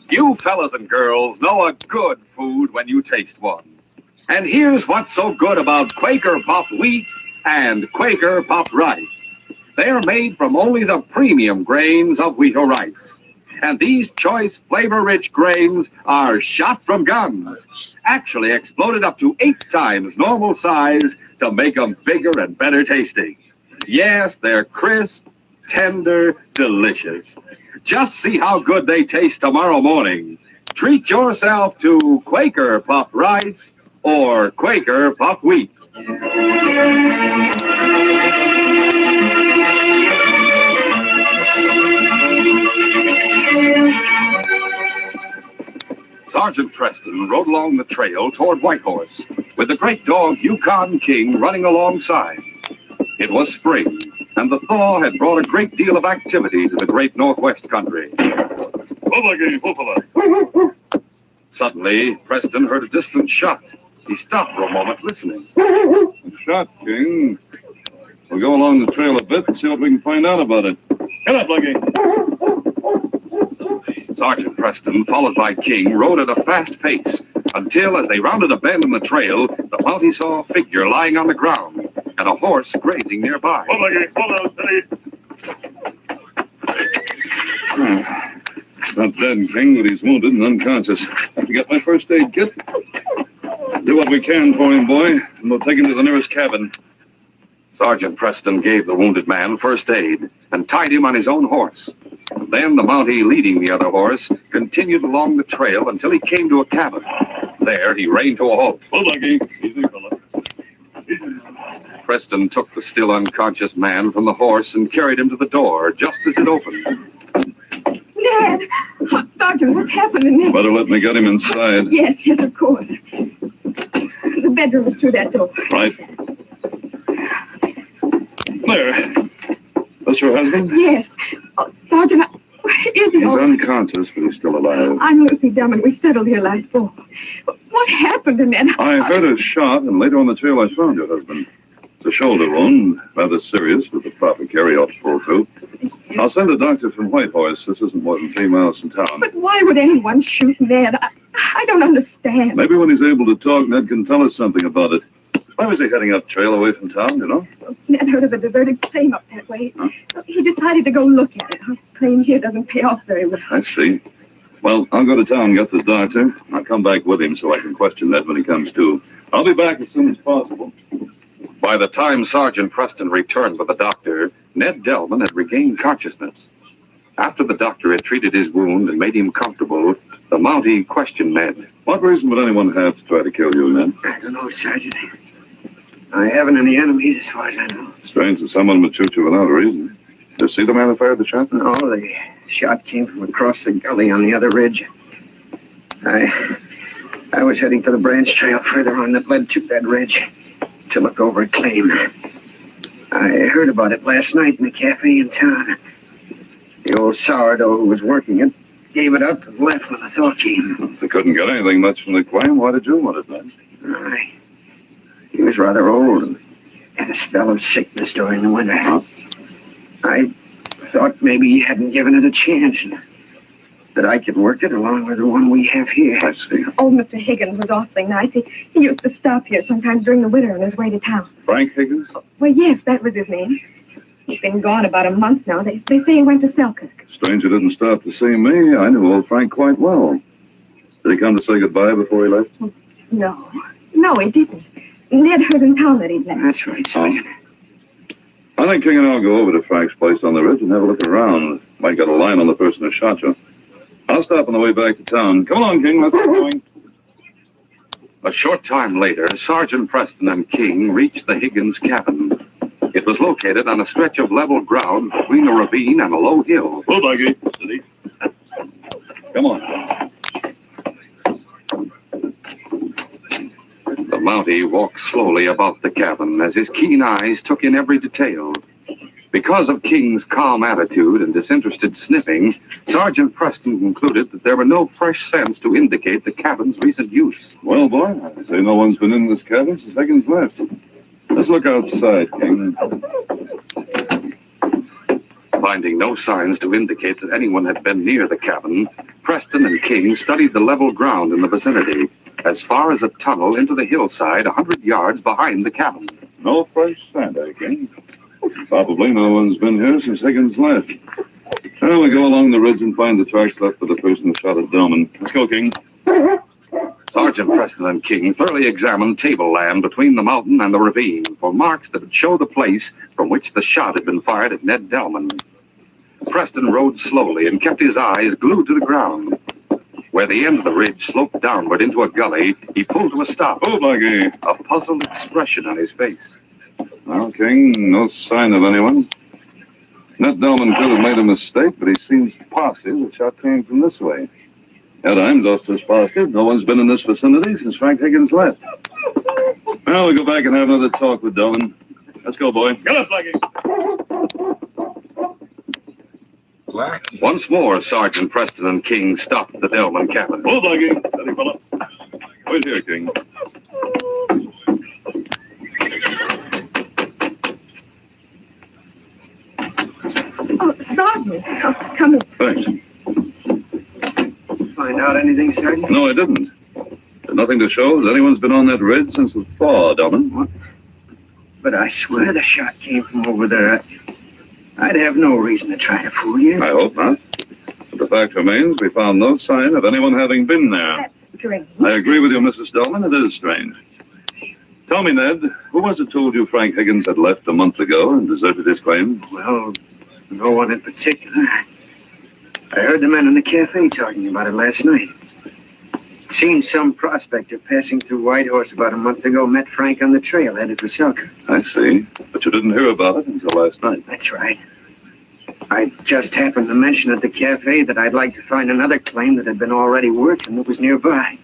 You fellas and girls know a good food when you taste one. And here's what's so good about Quaker Puff Wheat and Quaker Puff Rice. They're made from only the premium grains of wheat or rice. And these choice, flavor-rich grains are shot from guns, actually exploded up to 8 times normal size to make them bigger and better tasting. Yes, they're crisp, tender, delicious. Just see how good they taste tomorrow morning. Treat yourself to Quaker Puff Rice or Quaker Puff Wheat. Sergeant Preston rode along the trail toward Whitehorse with the great dog Yukon King running alongside. It was spring, and the thaw had brought a great deal of activity to the great Northwest country. Suddenly, Preston heard a distant shot. He stopped for a moment, listening. Shot, King. We'll go along the trail a bit and see what we can find out about it. Get up, Lucky. Sergeant Preston, followed by King, rode at a fast pace until, as they rounded a bend in the trail, the Mountie saw a figure lying on the ground and a horse grazing nearby. Not dead, King, but he's wounded and unconscious. You got my first aid kit? Do what we can for him, boy, and we'll take him to the nearest cabin. Sergeant Preston gave the wounded man first aid and tied him on his own horse. Then the Mountie, leading the other horse, continued along the trail until he came to a cabin. There, he reined to a halt. Easy, fella. Preston took the still unconscious man from the horse and carried him to the door just as it opened. Dad! Oh, Sergeant, what's happening now? Better let me get him inside. Yes, of course. The bedroom is through that door. Right. There. That's your husband? Yes. Oh, Sergeant, where is he? He's unconscious, but he's still alive. I'm Lucy Drummond. We settled here last fall. What happened in that house? I heard a shot, and later on the trail I found your husband. a shoulder wound, rather serious, with the proper carry-off pull through. I'll send a doctor from Whitehorse. This isn't more than 3 miles from town. But why would anyone shoot Ned? I don't understand. Maybe when he's able to talk, Ned can tell us something about it. Why was he heading up trail away from town, you know? Ned heard of a deserted claim up that way. Huh? He decided to go look at it. Our claim here doesn't pay off very well. I see. Well, I'll go to town and get the doctor. I'll come back with him so I can question Ned when he comes to. I'll be back as soon as possible. By the time Sergeant Preston returned with the doctor, Ned Delman had regained consciousness. After the doctor had treated his wound and made him comfortable, the Mountie questioned Ned. What reason would anyone have to try to kill you, Ned? I don't know, Sergeant. I haven't any enemies as far as I know. Strange that someone would shoot you without a reason. Did you see the man who fired the shot? No, the shot came from across the gully on the other ridge. I was heading for the branch trail further on that led to that ridge to look over a claim. I heard about it last night in the cafe in town. The old sourdough who was working it gave it up and left when the thought came. They couldn't get anything much from the claim. Why did you want it then? He was rather old and had a spell of sickness during the winter. Huh? I thought maybe he hadn't given it a chance and that I could work it along with the one we have here. I see. Old Mr. Higgins was awfully nice. He used to stop here sometimes during the winter on his way to town. Frank Higgins? Well, yes, that was his name. He's been gone about a month now. They say he went to Selkirk. Strange you didn't stop to see me. I knew old Frank quite well. Did he come to say goodbye before he left? No, he didn't. Ned heard in town that he'd left. That's right, Sergeant. I think King and I'll go over to Frank's place on the ridge and have a look around. Might get a line on the person who shot you. I'll stop on the way back to town. Come along, King. Let's get going. A short time later, Sergeant Preston and King reached the Higgins cabin. It was located on a stretch of level ground between a ravine and a low hill. Oh, buggy. Steady. Come on. The Mountie walked slowly about the cabin as his keen eyes took in every detail. Because of King's calm attitude and disinterested sniffing, Sergeant Preston concluded that there were no fresh scents to indicate the cabin's recent use. Well, boy, I say no one's been in this cabin since Higgins left. Let's look outside, King. Finding no signs to indicate that anyone had been near the cabin, Preston and King studied the level ground in the vicinity, as far as a tunnel into the hillside 100 yards behind the cabin. No fresh scent, eh, King? Probably no one's been here since Higgins left. Well, we go along the ridge and find the tracks left for the person who shot at Delman. Let's go, King. Sergeant Preston and King thoroughly examined tableland between the mountain and the ravine for marks that would show the place from which the shot had been fired at Ned Delman. Preston rode slowly and kept his eyes glued to the ground. Where the end of the ridge sloped downward into a gully, he pulled to a stop. Oh, buggy. A puzzled expression on his face. Well, King, no sign of anyone. Ned Delman could have made a mistake, but he seems positive the shot came from this way. Yet I'm just as positive no one's been in this vicinity since Frank Higgins left. Well, we'll go back and have another talk with Delman. Let's go, boy. Get up, Blackie. Once more, Sergeant Preston and King stopped at the Delman cabin. Oh, Blackie. Steady, fella. Wait here, King. Oh, Sergeant. Oh, come in. Thanks. Find out anything, Sergeant? No, I didn't. There's nothing to show that anyone's been on that ridge since the thaw, Delman. What? But I swear the shot came from over there. I'd have no reason to try to fool you. I hope not. But the fact remains we found no sign of anyone having been there. That's strange. I agree with you, Mrs. Delman. It is strange. Tell me, Ned, who was it told you Frank Higgins had left a month ago and deserted his claim? Well, no one in particular. I heard the men in the cafe talking about it last night. It seems some prospector passing through Whitehorse about a month ago met Frank on the trail headed for Selkirk. I see. But you didn't hear about it until last night. That's right. I just happened to mention at the cafe that I'd like to find another claim that had been already working that was nearby.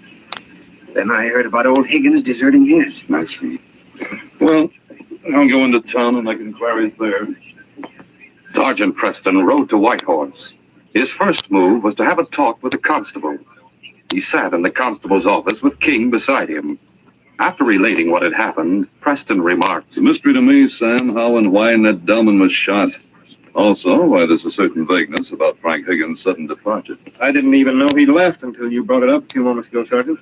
Then I heard about old Higgins deserting his. I see. Well, I'll go into town and make inquiries there. Sergeant Preston rode to Whitehorse. His first move was to have a talk with the constable. He sat in the constable's office with King beside him. After relating what had happened, Preston remarked, "It's a mystery to me, Sam, how and why Ned Delman was shot. Also, why there's a certain vagueness about Frank Higgins' sudden departure." I didn't even know he'd left until you brought it up a few moments ago, Sergeant.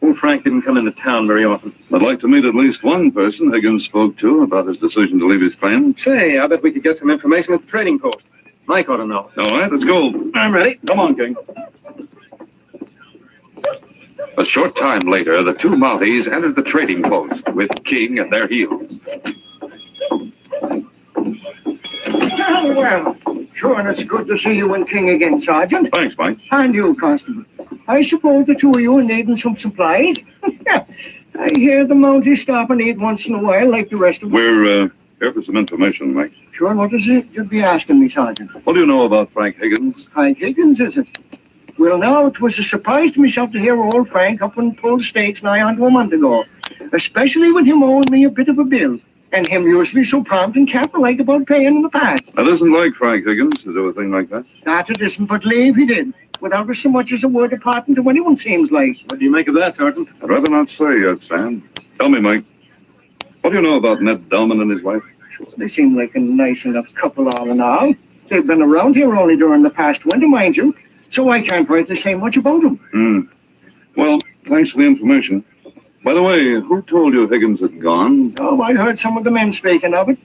Old Frank didn't come into town very often. I'd like to meet at least one person Higgins spoke to about his decision to leave his friend. Say, I bet we could get some information at the trading post. Mike ought to know. All right, let's go. I'm ready. Come on, King. A short time later, the two Mounties entered the trading post with King at their heels. Well, sure, it's good to see you and King again, Sergeant. Thanks, Mike. And you, Constable. I suppose the two of you are needing some supplies? I hear the Mounties stop and eat once in a while like the rest of us. We're here for some information, Mike. Sure, what is it you'd be asking me, Sergeant? What do you know about Frank Higgins? Frank Higgins, is it? Well, now, it was a surprise to myself to hear old Frank up in Pull States nigh onto a month ago. Especially with him owing me a bit of a bill. And him usually so prompt and careful-like about paying in the past. It isn't like Frank Higgins to do a thing like that. That it isn't, but leave he did. Without so much as a word of pardon to anyone, seems like. What do you make of that, Sergeant? I'd rather not say yet, Sam. Tell me, Mike. What do you know about Ned Delman and his wife? Sure, they seem like a nice enough couple all in all. They've been around here only during the past winter, mind you. So I can't rightly say much about them. Well, thanks for the information. By the way, who told you Higgins had gone? Oh, I heard some of the men speaking of it.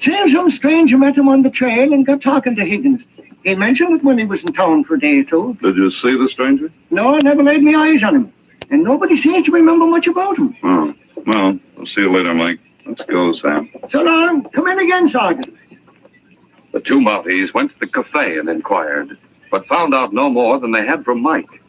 Seems some stranger met him on the trail and got talking to Higgins. He mentioned it when he was in town for a day or two. Did you see the stranger? No, I never laid my eyes on him. And nobody seems to remember much about him. Oh, well, I'll see you later, Mike. Let's go, Sam. So long. Come in again, Sergeant. The two Mounties went to the cafe and inquired, but found out no more than they had from Mike.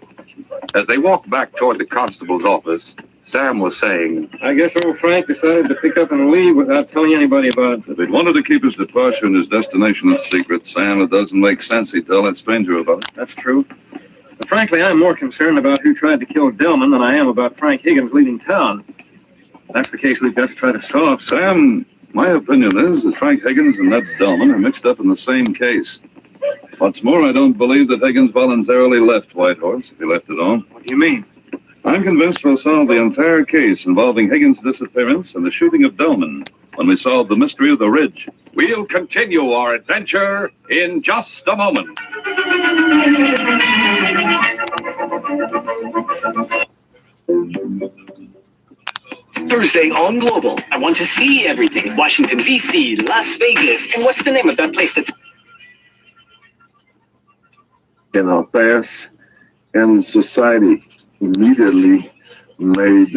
As they walked back toward the constable's office, Sam was saying, I guess old Frank decided to pick up and leave without telling anybody about it. If he'd wanted to keep his departure and his destination a secret, Sam, it doesn't make sense he'd tell that stranger about it. That's true. But frankly, I'm more concerned about who tried to kill Delman than I am about Frank Higgins leaving town. That's the case we've got to try to solve. Sam, my opinion is that Frank Higgins and Ned Delman are mixed up in the same case. What's more, I don't believe that Higgins voluntarily left Whitehorse, if he left at all. What do you mean? I'm convinced we'll solve the entire case involving Higgins' disappearance and the shooting of Delman when we solve the mystery of the Ridge. We'll continue our adventure in just a moment. Thursday on Global. I want to see everything. Washington, D.C., Las Vegas, and what's the name of that place that's... In our past, and society immediately made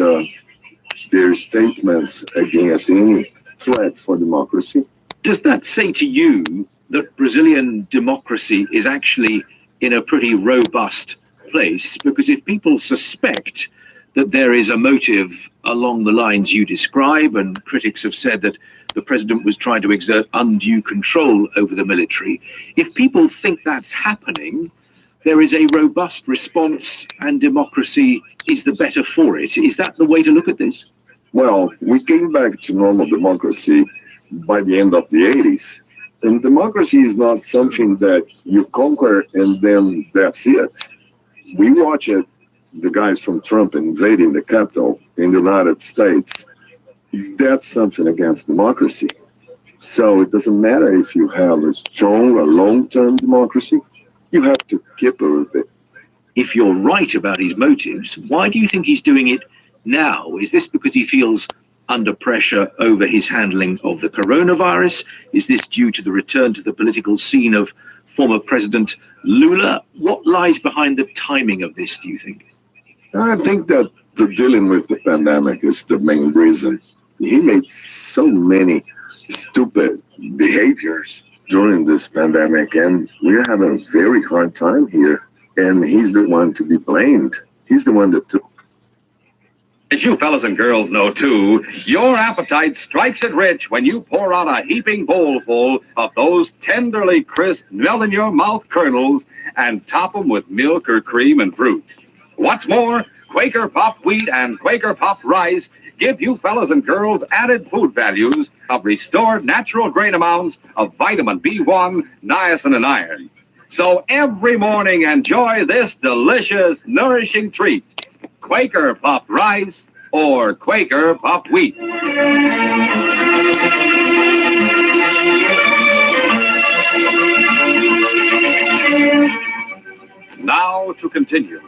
their statements against any threat for democracy. Does that say to you that Brazilian democracy is actually in a pretty robust place? Because if people suspect that there is a motive along the lines you describe, and critics have said that the president was trying to exert undue control over the military, if people think that's happening, there is a robust response and democracy is the better for it. Is that the way to look at this? Well, we came back to normal democracy by the end of the 80s. And democracy is not something that you conquer and then that's it. We watch it, the guys from Trump invading the Capitol in the United States. That's something against democracy. So it doesn't matter if you have a strong or long-term democracy. You have to keep it with it. If you're right about his motives, why do you think he's doing it now? Is this because he feels under pressure over his handling of the coronavirus? Is this due to the return to the political scene of former President Lula? What lies behind the timing of this, do you think? I think that the dealing with the pandemic is the main reason. He made so many stupid behaviors during this pandemic, and we're having a very hard time here. And he's the one to be blamed. He's the one that took. As you fellas and girls know, too, your appetite strikes it rich when you pour out a heaping bowl full of those tenderly crisp, melt-in-your-mouth kernels and top them with milk or cream and fruit. What's more, Quaker Puffed Wheat and Quaker Puffed Rice give you fellas and girls added food values of restored natural grain amounts of vitamin B1, niacin, and iron. So every morning, enjoy this delicious, nourishing treat. Quaker Puffed Rice or Quaker Puffed Wheat? Now to continue.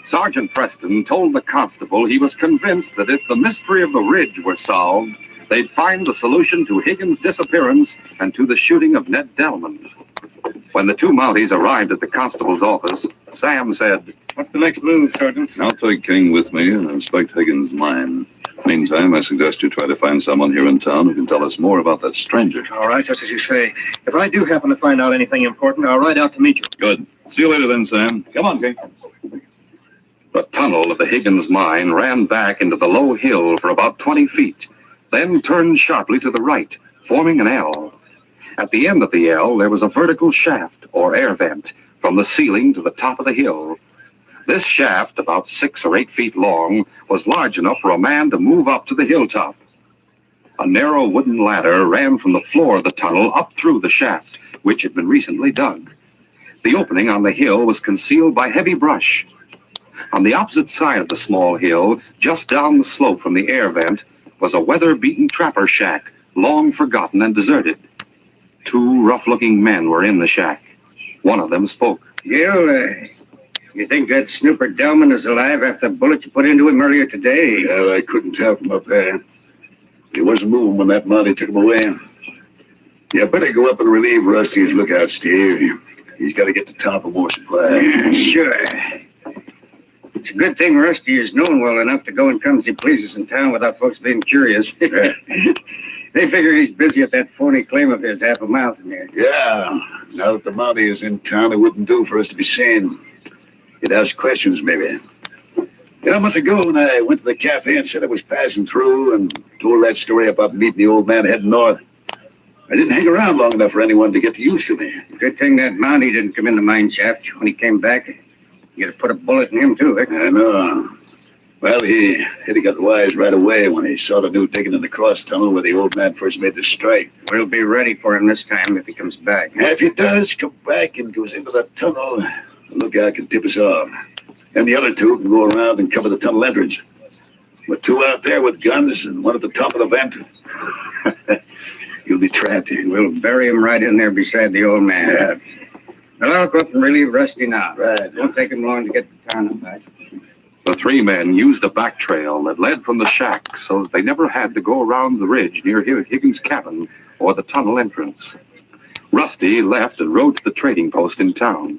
Sergeant Preston told the constable he was convinced that if the mystery of the ridge were solved, they'd find the solution to Higgins' disappearance and to the shooting of Ned Delman. When the two Mounties arrived at the constable's office, Sam said, "What's the next move, Sergeant?" I'll take King with me and inspect Higgins' mine. Meantime, I suggest you try to find someone here in town who can tell us more about that stranger. All right, just as you say. If I do happen to find out anything important, I'll ride out to meet you. Good. See you later then, Sam. Come on, King. The tunnel of the Higgins mine ran back into the low hill for about 20 feet, then turned sharply to the right, forming an L. At the end of the L, there was a vertical shaft, or air vent, from the ceiling to the top of the hill. This shaft, about 6 or 8 feet long, was large enough for a man to move up to the hilltop. A narrow wooden ladder ran from the floor of the tunnel up through the shaft, which had been recently dug. The opening on the hill was concealed by heavy brush. On the opposite side of the small hill, just down the slope from the air vent, was a weather-beaten trapper shack, long forgotten and deserted. 2 rough-looking men were in the shack. One of them spoke. You think that snooper Delman is alive after the bullet you put into him earlier today? Yeah, I couldn't tell from up there. He wasn't moving when that Mountie took him away. You better go up and relieve Rusty's lookout, Steve. He's got to get to town for more supplies. Yeah, sure. It's a good thing Rusty is known well enough to go and come see places in town without folks being curious. They figure he's busy at that phony claim of his half a mile from here. Yeah. Now that the Mountie is in town, it wouldn't do for us to be seen. He'd ask questions, maybe. A month ago, when I went to the cafe and said I was passing through and told that story about meeting the old man heading north, I didn't hang around long enough for anyone to get used to me. Good thing that Mountie didn't come in the mine shaft. When he came back, you could have put a bullet in him, too. I know. Well, he got wise right away when he saw the new digging in the cross tunnel where the old man first made the strike. We'll be ready for him this time if he comes back. If he does come back and goes into that tunnel, the lookout can tip us off. And the other 2 can go around and cover the tunnel entrance. With 2 out there with guns and 1 at the top of the vent. You'll be trapped. We'll bury him right in there beside the old man. Yeah. Well, I'll go up and relieve Rusty now. Right. It won't take him long to get to town and back. The 3 men used a back trail that led from the shack so that they never had to go around the ridge near Higgins' cabin or the tunnel entrance. Rusty left and rode to the trading post in town.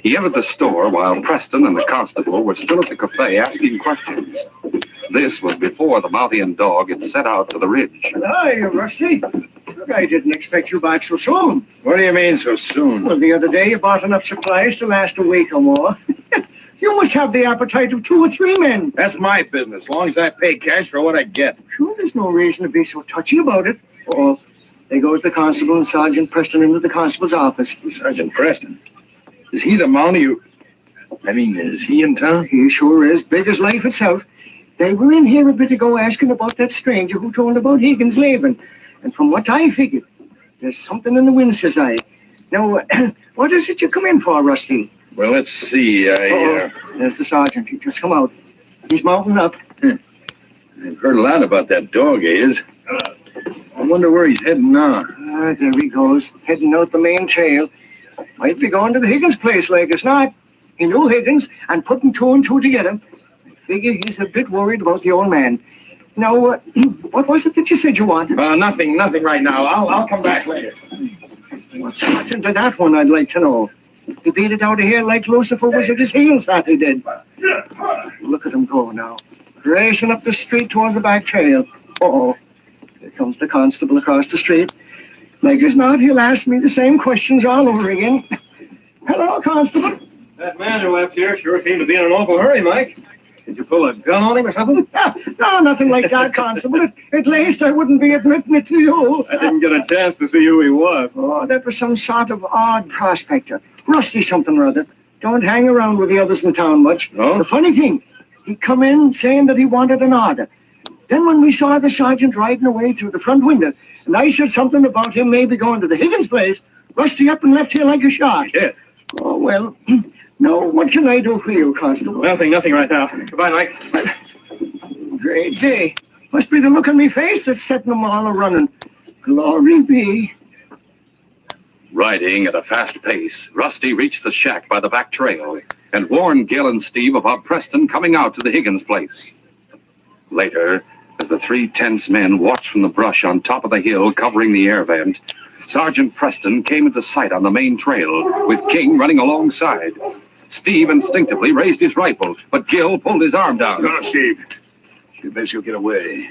He entered the store while Preston and the constable were still at the cafe asking questions. This was before the Mountie and dog had set out for the ridge. Hi, Rusty. Look, I didn't expect you back so soon. What do you mean so soon? Well, the other day you bought enough supplies to last a week or more. You must have the appetite of 2 or 3 men. That's my business, as long as I pay cash for what I get. Sure, there's no reason to be so touchy about it. Oh, there goes the constable and Sergeant Preston into the constable's office. Sergeant Preston? Is he the Mountie is he in town? He sure is, big as life itself. They were in here a bit ago asking about that stranger who told about Higgins leaving. And from what I figured, there's something in the wind, says I. Now, what is it you come in for, Rusty? Well, let's see. There's the sergeant. He just come out. He's mounting up. I've heard a lot about that dog of his. I wonder where he's heading now. There he goes, heading out the main trail. Might be going to the Higgins place like as not. He knew Higgins, and putting 2 and 2 together, I figure he's a bit worried about the old man. Now, what was it that you said you wanted? Nothing right now. I'll come back later. What's happened to that one, I'd like to know. He beat it out of here like Lucifer was at his heels, that he did. Look at him go now, racing up the street toward the back trail. Uh-oh, here comes the constable across the street. Like as not, he'll ask me the same questions all over again. Hello, constable. That man who left here sure seemed to be in an awful hurry, Mike. Did you pull a gun on him or something? No, nothing like that, constable. At least I wouldn't be admitting it to you. I didn't get a chance to see who he was. Oh, that was some sort of odd prospector. Rusty something or other. Don't hang around with the others in town much. No? The funny thing, he come in saying that he wanted an order. Then when we saw the sergeant riding away through the front window, and I said something about him maybe going to the Higgins place, Rusty up and left here like a shot. Yeah. Oh, well, now what can I do for you, constable? Nothing right now. Goodbye, Mike. great day. Must be the look on me face that's setting them all a-running. Glory be. Riding at a fast pace, Rusty reached the shack by the back trail and warned Gil and Steve about Preston coming out to the Higgins place. Later, as the three tense men watched from the brush on top of the hill covering the air vent, Sergeant Preston came into sight on the main trail, with King running alongside. Steve instinctively raised his rifle, but Gil pulled his arm down. No, Steve. You best you'll get away.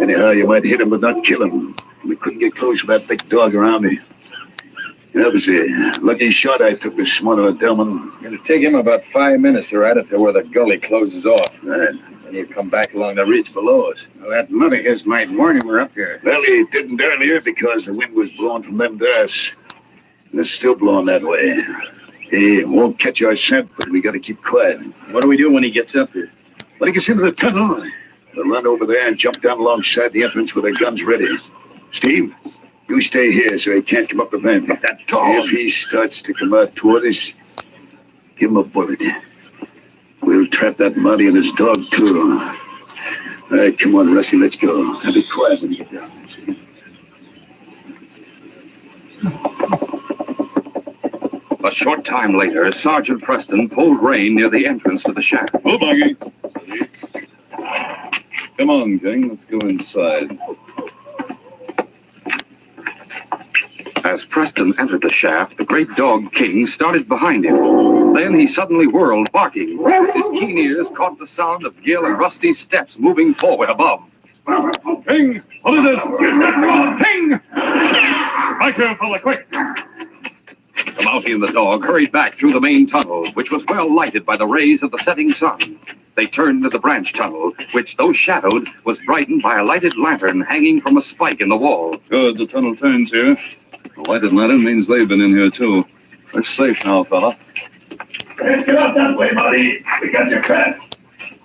Anyhow, you might hit him but not kill him. We couldn't get close with that big dog around me. That was a lucky shot I took this morning at Delman. It'll take him about 5 minutes to ride up to where the gully closes off. Right. Then he'll come back along the ridge below us. Well, that mud of his might warn him we're up here. Well, he didn't earlier because the wind was blowing from them to us. And it's still blowing that way. He won't catch our scent, but we got to keep quiet. What do we do when he gets up here? When he gets into the tunnel, we'll run over there and jump down alongside the entrance with our guns ready. Steve, you stay here so he can't come up the vent. If he starts to come out toward us, give him a bullet. We'll trap that Marty and his dog, too. All right, come on, Rusty, let's go. Now be quiet when you get down. A short time later, Sergeant Preston pulled rein near the entrance to the shack. Oh, Buggy. Come on, King. Let's go inside. As Preston entered the shaft, the great dog King started behind him. Then he suddenly whirled, barking, as his keen ears caught the sound of Gil and Rusty's steps moving forward above. King! What is this? King! Back here, fella, quick! The Mountie and the dog hurried back through the main tunnel, which was well lighted by the rays of the setting sun. They turned to the branch tunnel, which, though shadowed, was brightened by a lighted lantern hanging from a spike in the wall. Good, the tunnel turns here. The lighted lantern means they've been in here, too. We're safe now, fella. Get out that way, buddy. We got your trap.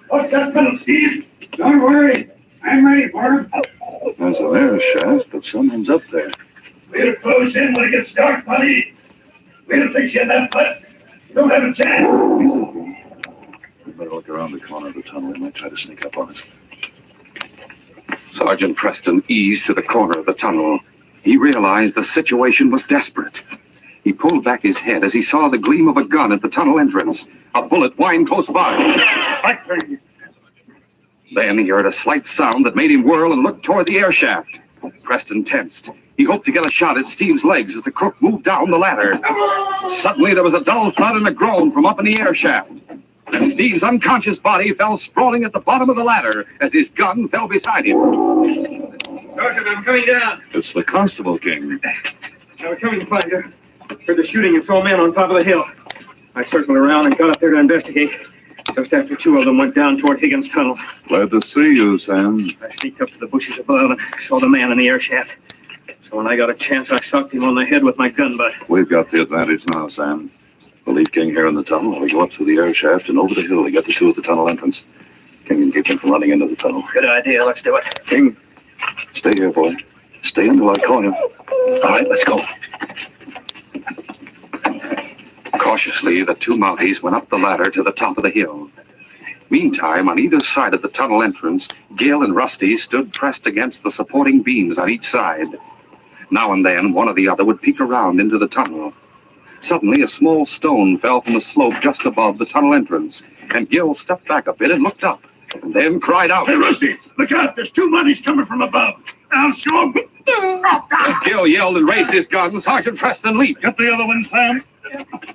Watch that tunnel, Steve. Don't worry. I'm ready for him. There's an air shaft, but someone's up there. We'll close in when it gets dark, buddy. We'll fix you in that butt. You don't have a chance. We better look around the corner of the tunnel. They might try to sneak up on us. Sergeant Preston eased to the corner of the tunnel. He realized the situation was desperate. He pulled back his head as he saw the gleam of a gun at the tunnel entrance. A bullet whined close by. Then he heard a slight sound that made him whirl and look toward the air shaft. Preston tensed. He hoped to get a shot at Steve's legs as the crook moved down the ladder. Suddenly, there was a dull thud and a groan from up in the air shaft. And Steve's unconscious body fell sprawling at the bottom of the ladder as his gun fell beside him. Sergeant, I'm coming down. It's the constable, King. I was coming to find you. Heard the shooting and saw men on top of the hill. I circled around and got up there to investigate. Just after two of them went down toward Higgins' tunnel. Glad to see you, Sam. I sneaked up to the bushes above and saw the man in the air shaft. So when I got a chance, I socked him on the head with my gun butt. We've got the advantage now, Sam. We'll leave King here in the tunnel while we go up through the air shaft and over the hill to get the two at the tunnel entrance. King can keep him from running into the tunnel. Good idea. Let's do it. King, stay here, boy. Stay until I call you. All right, let's go. Cautiously, the two Mounties went up the ladder to the top of the hill. Meantime, on either side of the tunnel entrance, Gil and Rusty stood pressed against the supporting beams on each side. Now and then, one or the other would peek around into the tunnel. Suddenly, a small stone fell from the slope just above the tunnel entrance, and Gil stepped back a bit and looked up, and then cried out, "Hey, Rusty, look out! There's two Mounties coming from above. I'll show them." As Gil yelled and raised his gun, Sergeant Preston leaped. Get the other one, Sam.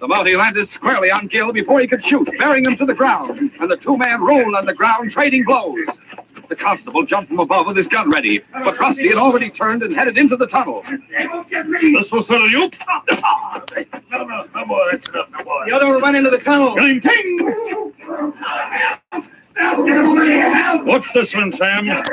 The Mountie landed squarely on Gil before he could shoot, bearing him to the ground, and the two men rolled on the ground, trading blows. The constable jumped from above with his gun ready, but Rusty had already turned and headed into the tunnel. They won't get me. This will settle you. No more. That's enough. No more. The other will run into the tunnel. King! What's this one, Sam? Get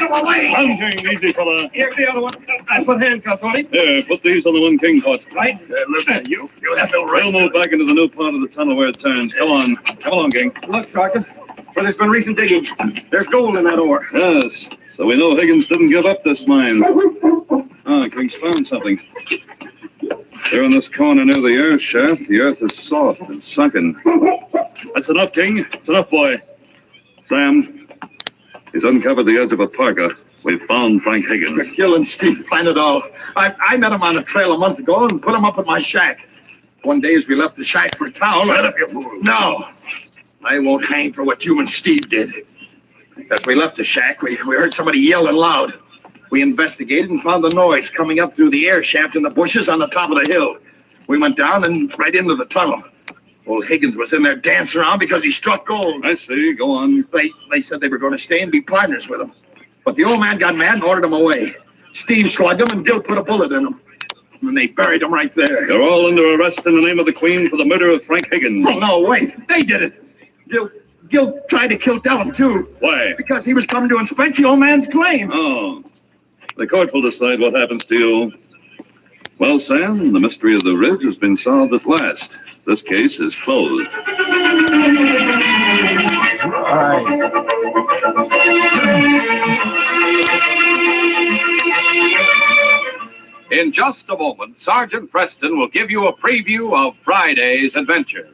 him away. King, easy, fella. Here's the other one. I put handcuffs on him. Yeah, put these on the one King caught. Right? Listen, you have no right. We'll move back into the new part of the tunnel where it turns. Come on. Come along, King. Look, Sergeant, where there's been recent digging. There's gold in that ore. Yes, so we know Higgins didn't give up this mine. Ah, King's found something. Here in this corner near the air shaft, the earth is soft and sunken. That's enough, King. It's enough, boy. Sam, he's uncovered the edge of a parka. We've found Frank Higgins. Gil and Steve planned it all. I met him on the trail a month ago and put him up at my shack. One day as we left the shack for town... Shut up, you fool. No. I won't hang for what you and Steve did. As we left the shack, we heard somebody yelling loud. We investigated and found the noise coming up through the air shaft in the bushes on the top of the hill. We went down and right into the tunnel. Old Higgins was in there dancing around because he struck gold. I see. Go on. They said they were going to stay and be partners with him. But the old man got mad and ordered him away. Steve slugged him and Gil put a bullet in him. And they buried him right there. You're all under arrest in the name of the Queen for the murder of Frank Higgins. Oh, no, wait. They did it. Gil tried to kill Dellum, too. Why? Because he was coming to inspect the old man's claim. Oh. The court will decide what happens to you. Well, Sam, the mystery of the ridge has been solved at last. This case is closed. In just a moment, Sergeant Preston will give you a preview of Friday's adventure.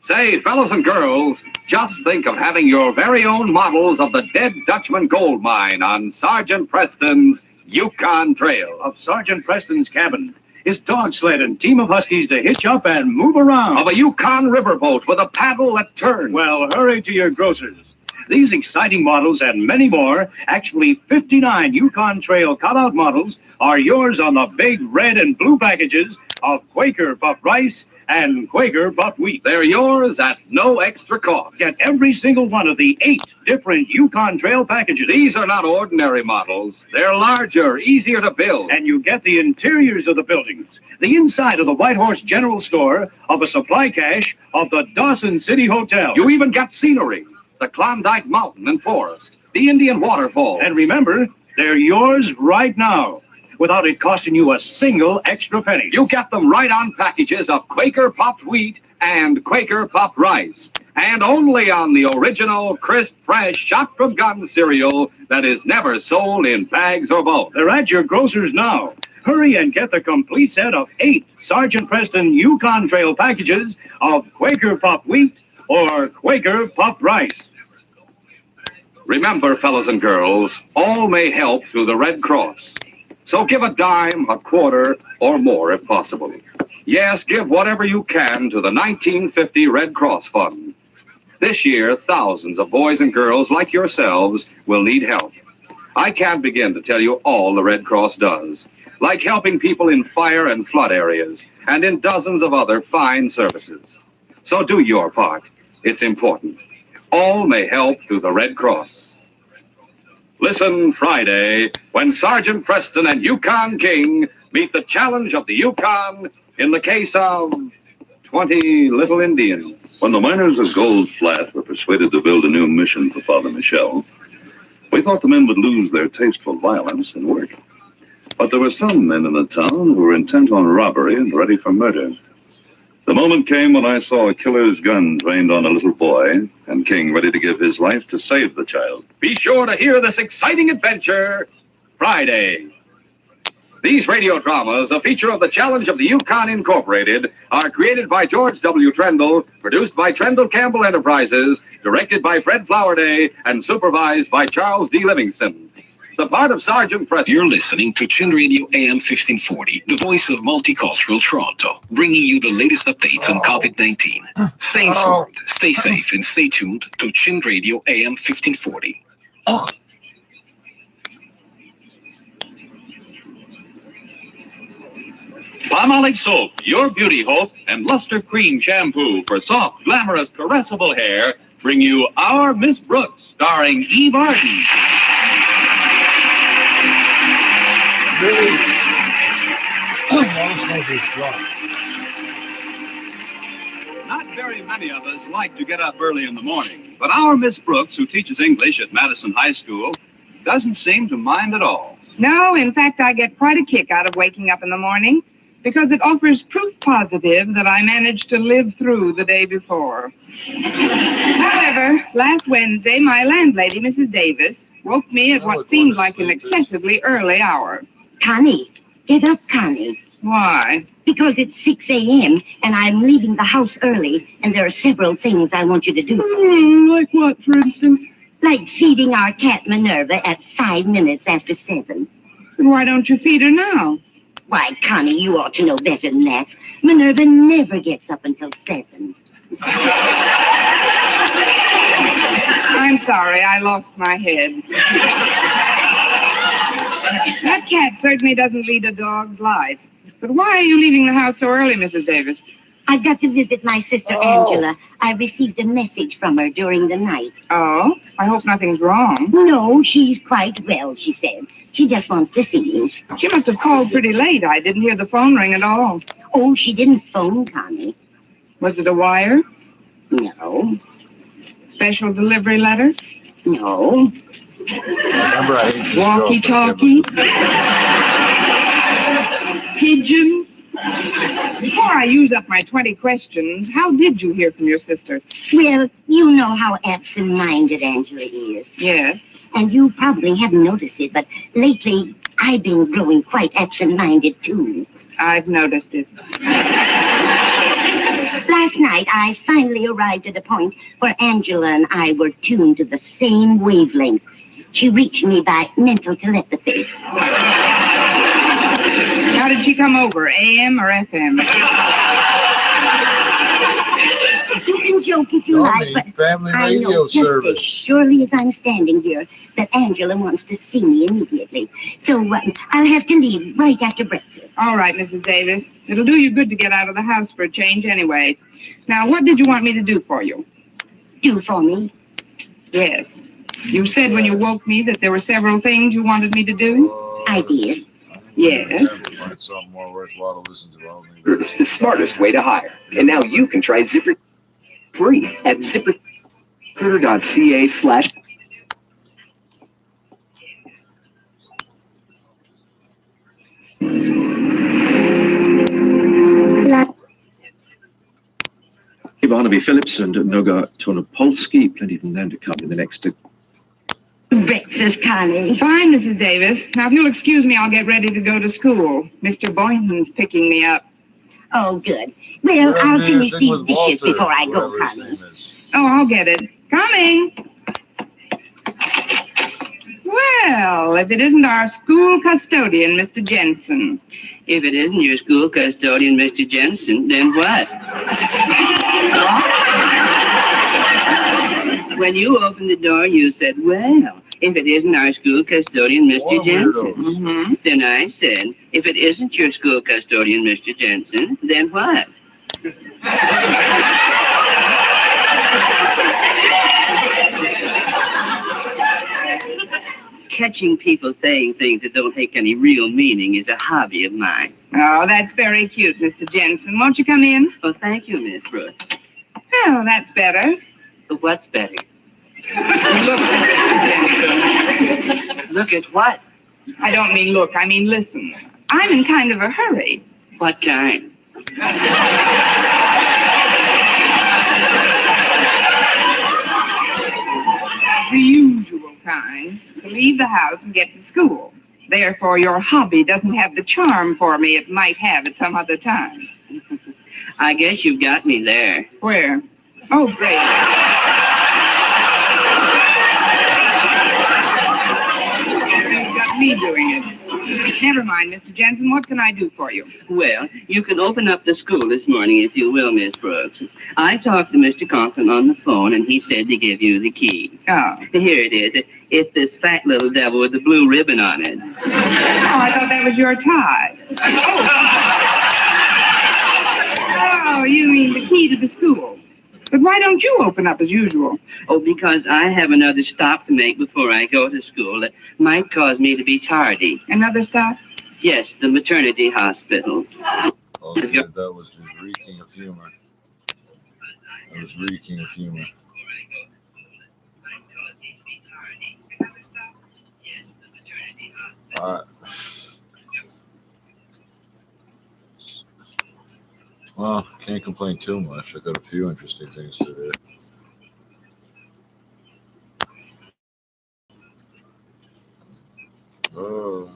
Say, fellas and girls, just think of having your very own models of the Dead Dutchman gold mine on Sergeant Preston's Yukon Trail. Of Sergeant Preston's cabin, his dog sled and team of huskies to hitch up and move around. Of a Yukon riverboat with a paddle that turns. Well, hurry to your grocers. These exciting models and many more, actually 59 Yukon Trail cutout models, are yours on the big red and blue packages of Quaker puffed rice and Quaker puffed wheat. They're yours at no extra cost. Get every single one of the 8 different Yukon Trail packages. These are not ordinary models. They're larger, easier to build. And you get the interiors of the buildings, the inside of the White Horse General Store, of a supply cache of the Dawson City Hotel. You even got scenery, the Klondike Mountain and Forest, the Indian Waterfall. And remember, they're yours right now, without it costing you a single extra penny. You get them right on packages of Quaker puffed wheat and Quaker puffed rice. And only on the original, crisp, fresh, shot from gun cereal that is never sold in bags or bulk. They're at your grocers now. Hurry and get the complete set of 8 Sergeant Preston Yukon Trail packages of Quaker puffed wheat or Quaker puffed rice. Remember, fellas and girls, all may help through the Red Cross. So give a dime, a quarter, or more if possible. Yes, give whatever you can to the 1950 Red Cross Fund. This year, thousands of boys and girls like yourselves will need help. I can't begin to tell you all the Red Cross does, like helping people in fire and flood areas, and in dozens of other fine services. So do your part. It's important. All may help through the Red Cross. Listen Friday when Sergeant Preston and Yukon King meet the challenge of the Yukon in the case of 20 little Indians. When the miners of Gold Flat were persuaded to build a new mission for Father Michel, we thought the men would lose their taste for violence and work. But there were some men in the town who were intent on robbery and ready for murder. The moment came when I saw a killer's gun trained on a little boy, and King ready to give his life to save the child. Be sure to hear this exciting adventure Friday. These radio dramas, a feature of the Challenge of the Yukon Incorporated, are created by George W. Trendle, produced by Trendle Campbell Enterprises, directed by Fred Flowerday, and supervised by Charles D. Livingston. The part of Sergeant Preston. You're listening to Chin Radio AM 1540, the voice of multicultural Toronto, bringing you the latest updates on COVID-19. Stay informed, stay safe, and stay tuned to Chin Radio AM 1540. Palmolive Soap, your beauty hope, and Luster Cream Shampoo for soft, glamorous, caressable hair bring you Our Miss Brooks, starring Eve Arden. Really? Not very many of us like to get up early in the morning, but our Miss Brooks, who teaches English at Madison High School, doesn't seem to mind at all. No, in fact, I get quite a kick out of waking up in the morning because it offers proof positive that I managed to live through the day before. However, last Wednesday, my landlady, Mrs. Davis, woke me at what seemed like an excessively early hour. Connie, get up, Connie. Why? Because it's 6 a.m. and I'm leaving the house early, and there are several things I want you to do. Like what, for instance? Like feeding our cat Minerva at 5 minutes after 7. Then why don't you feed her now? Why, Connie, you ought to know better than that. Minerva never gets up until 7. I'm sorry, I lost my head. That cat certainly doesn't lead a dog's life. But why are you leaving the house so early, Mrs. Davis? I've got to visit my sister Angela. I received a message from her during the night. Oh? I hope nothing's wrong. No, she's quite well, she said. She just wants to see you. She must have called pretty late. I didn't hear the phone ring at all. Oh, she didn't phone, Connie. Was it a wire? No. Special delivery letter? No. Remember, I hate Walkie-talkie? Pigeon? Before I use up my 20 questions, how did you hear from your sister? Well, you know how absent-minded Angela is. Yes. And you probably haven't noticed it, but lately I've been growing quite absent-minded, too. I've noticed it. Last night, I finally arrived at a point where Angela and I were tuned to the same wavelength. She reached me by mental telepathy. How did she come over, AM or FM? You can joke if you like, but family I radio know just service. as surely as I'm standing here that Angela wants to see me immediately. So I'll have to leave right after breakfast. All right, Mrs. Davis. It'll do you good to get out of the house for a change anyway. Now, what did you want me to do for you? Do for me? Yes. You said when you woke me that there were several things you wanted me to do? I did. Yes. Find something more worthwhile to listen to. The smartest way to hire. And now you can try Zipper free at ziprecruiter.ca/. Barnaby Phillips and Noga Tonopolsky, plenty from them to come in the next. Breakfast, Connie. Fine, Mrs. Davis. Now, if you'll excuse me, I'll get ready to go to school. Mr. Boynton's picking me up. Oh, good. Well, I'll finish these dishes before I go, Connie. Oh, I'll get it. Coming. Well, if it isn't our school custodian, Mr. Jensen. If it isn't your school custodian, Mr. Jensen, then what? When you opened the door, you said, well, if it isn't our school custodian, Mr. Jensen. Then I said, if it isn't your school custodian, Mr. Jensen, then what? Catching people saying things that don't take any real meaning is a hobby of mine. Oh, that's very cute, Mr. Jensen. Won't you come in? Oh, thank you, Miss Brooks. Oh, that's better. But what's better? Look, Mr. Jensen. Look at what? I don't mean look, I mean listen. I'm in kind of a hurry. What kind? The usual kind, to leave the house and get to school. Therefore, your hobby doesn't have the charm for me it might have at some other time. I guess you've got me there. Where? Oh, great. You've got me doing it. Never mind, Mr. Jensen. What can I do for you? Well, you can open up the school this morning if you will, Miss Brooks. I talked to Mr. Conklin on the phone, and he said to give you the key. Oh. Here it is. It's this fat little devil with the blue ribbon on it. Oh, I thought that was your tie. Oh, you mean the key to the school. But why don't you open up as usual? Oh, because I have another stop to make before I go to school that might cause me to be tardy. Another stop? Yes, the maternity hospital. Oh, yeah, that was just reeking of humor. That was reeking of humor. Alright. Well, can't complain too much. I got a few interesting things to do. Oh.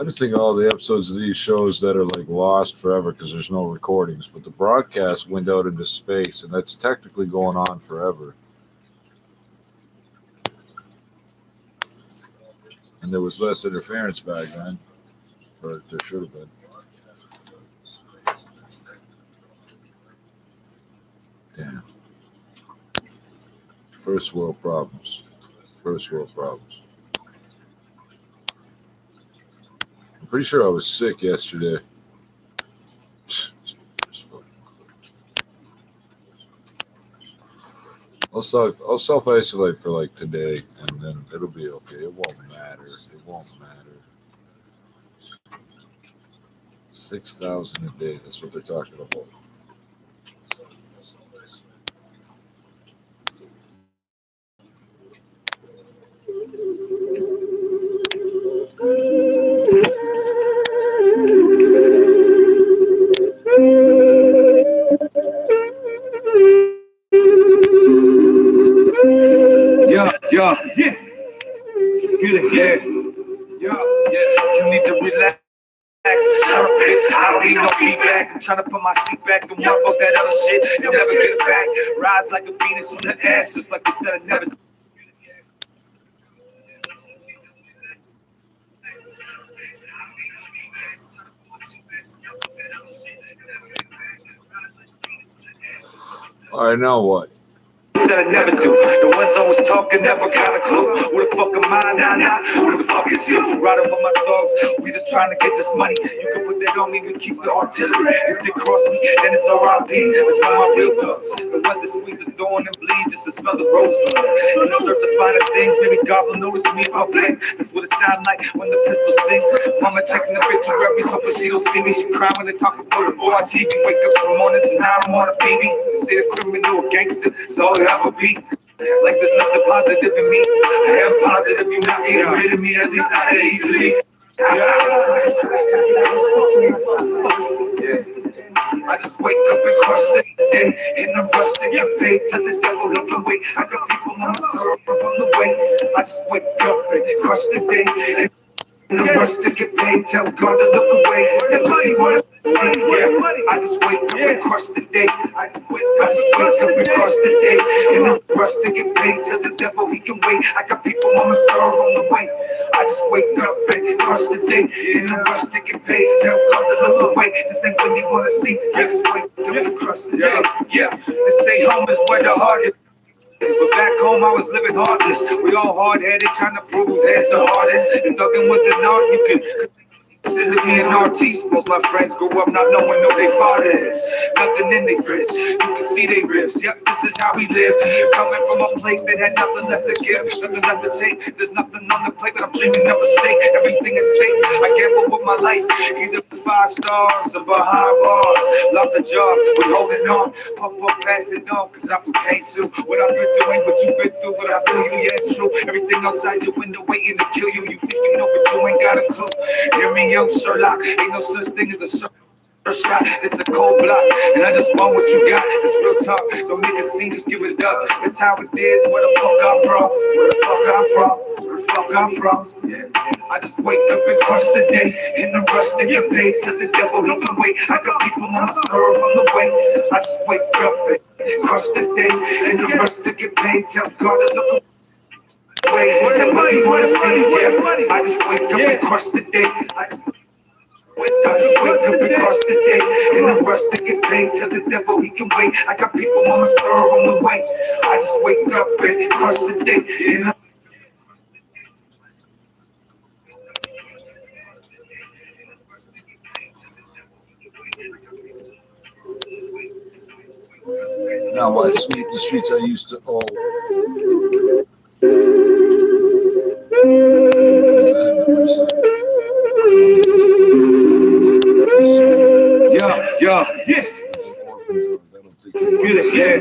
I just think all the episodes of these shows that are like lost forever because there's no recordings, but the broadcast went out into space, and that's technically going on forever. And there was less interference back then, or there should have been. Damn. First world problems. First world problems. I'm pretty sure I was sick yesterday. I'll self-isolate for like today, and then it'll be okay. It won't matter. It won't matter. 6,000 a day. That's what they're talking about. Yeah. Good, yeah. You need to relax. Surface, I don't need no feedback. I'm trying to put my seat back. Don't worry about that other shit. You'll never get it back. Rise like a phoenix from the ashes, like they said I never. All right, now what? That I never do. The ones always talking never got a clue. Who the fuck am I? Nah. Who the fuck is you? Riding with my dogs. We just trying to get this money. You can put that on me. We keep the artillery. If they cross me, then it's R.I.P. It's for my real thugs. The ones that squeeze the thorn and bleed just to smell the rose blood. In the search of finer things, maybe God will notice me if I blink. That's what it sound like when the pistol sing. Mama checking the obituary, so she don't see me. She cry when they talk about it. Boy, I see you wake up some mornings and now I'm on a baby. You say the criminal a gangster, it's all it ever be. Like there's nothing positive in me. I am positive you're not getting rid of me, at least not that easily. I just wake up and crush the day. In the rush to get paid, tell the devil look away. I got people on my syrup on the way. I just wake up and crush the day. In the rush to get paid, tell God to look away. Everybody wanna see, yeah. I just wake up and crush the day. I just wake up and crush the day. In the rush to get paid, tell the devil he can wait. I got people on my syrup on the way. I just wake up and crush the day. In the rush to get paid, tell God to look away. This ain't what you wanna see. I just wake up and crush the day. Yeah, they say home is where the heart is. But back home I was living heartless. We all hard-headed, trying to prove whose head's the hardest. If thugging was an art, you could consider me an artiste. Most of my friends grew up not knowing who their father is. Nothing in their fridge, you can see their ribs. Yep, this is how we live. Coming from a place that had nothing left to give, nothing left to take. There's nothing on the plate, but I'm dreaming of a steak. Everything is fake. I gamble with my life, either 5 stars or behind bars. Lock the jaws, we're holding on. Pump up, pass it on, cause I'm from K2. What I've been doing, what you've been through, what I feel you, yeah, it's true. Everything outside your window waiting to kill you. You think you know, but you ain't got a clue. Hear me, young Sherlock, ain't no such thing as a shot. It's a cold block, and I just want what you got. It's real talk, don't make a scene, just give it up. It's how it is, where the fuck I'm from. Where the fuck I'm from, where the fuck I'm from. Yeah. I just wake up and crush the day. In the rush to get paid, till the devil look away. I got people on my syrup on the way. I just wake up and crush the day. In the rush to get paid, tell God to look away. Everybody wanna see, yeah. I just wake up and crush the day. I just wake up and crush the day. In the rush to get paid, tell the devil he can wait. I got people on my syrup on the way. I just wake up and crush the day. Now I sweep the streets I used to own. Yeah. Good, yeah.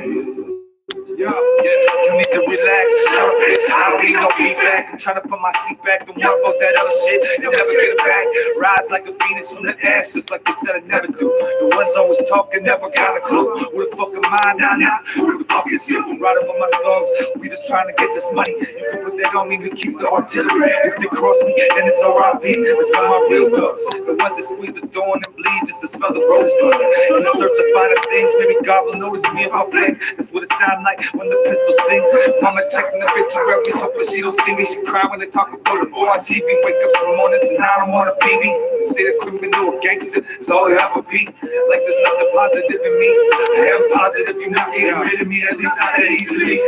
You need to relax. Surface, I don't need no feedback. I'm trying to put my seat back. Don't worry about that other shit. You'll never get it back. Rise like a phoenix from the ashes, like they said I never do. The ones always talking never got a clue. Who the fuck am I? Nah. Who the fuck is you? Riding with my thugs. We just trying to get this money. You can put that on me, we keep the artillery. If they cross me, then it's R.I.P. It's for my real thugs. The ones that squeeze the door and bleed just to smell the rosebud. In the search of finer things, maybe God will notice me if I blink. That's what it sound like when the pistols sing. Mama checking the obituary, so she don't see me. She cry when they talk about the boy on TV. Wake up some mornings and now I'm on a baby. They say the criminal or gangster is all you ever be. Like there's nothing positive in me. I am positive you're not getting rid of me, at least not that easily.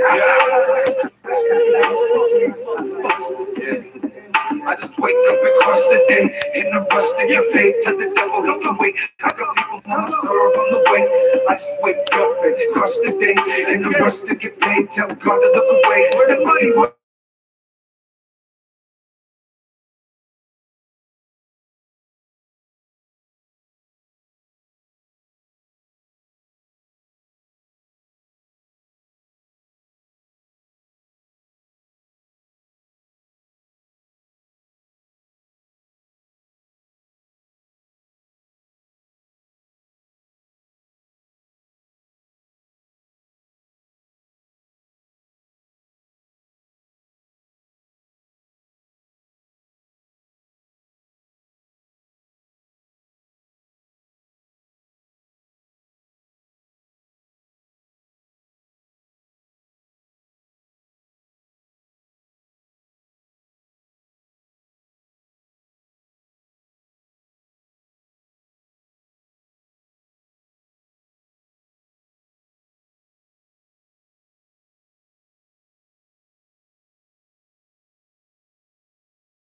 I just wake up and crush the day. In the rush to get paid, tell the devil he can wait. I got people on my serve on the way. I just wake up and crush the day. In the rush to get paid, tell God to look away. Said,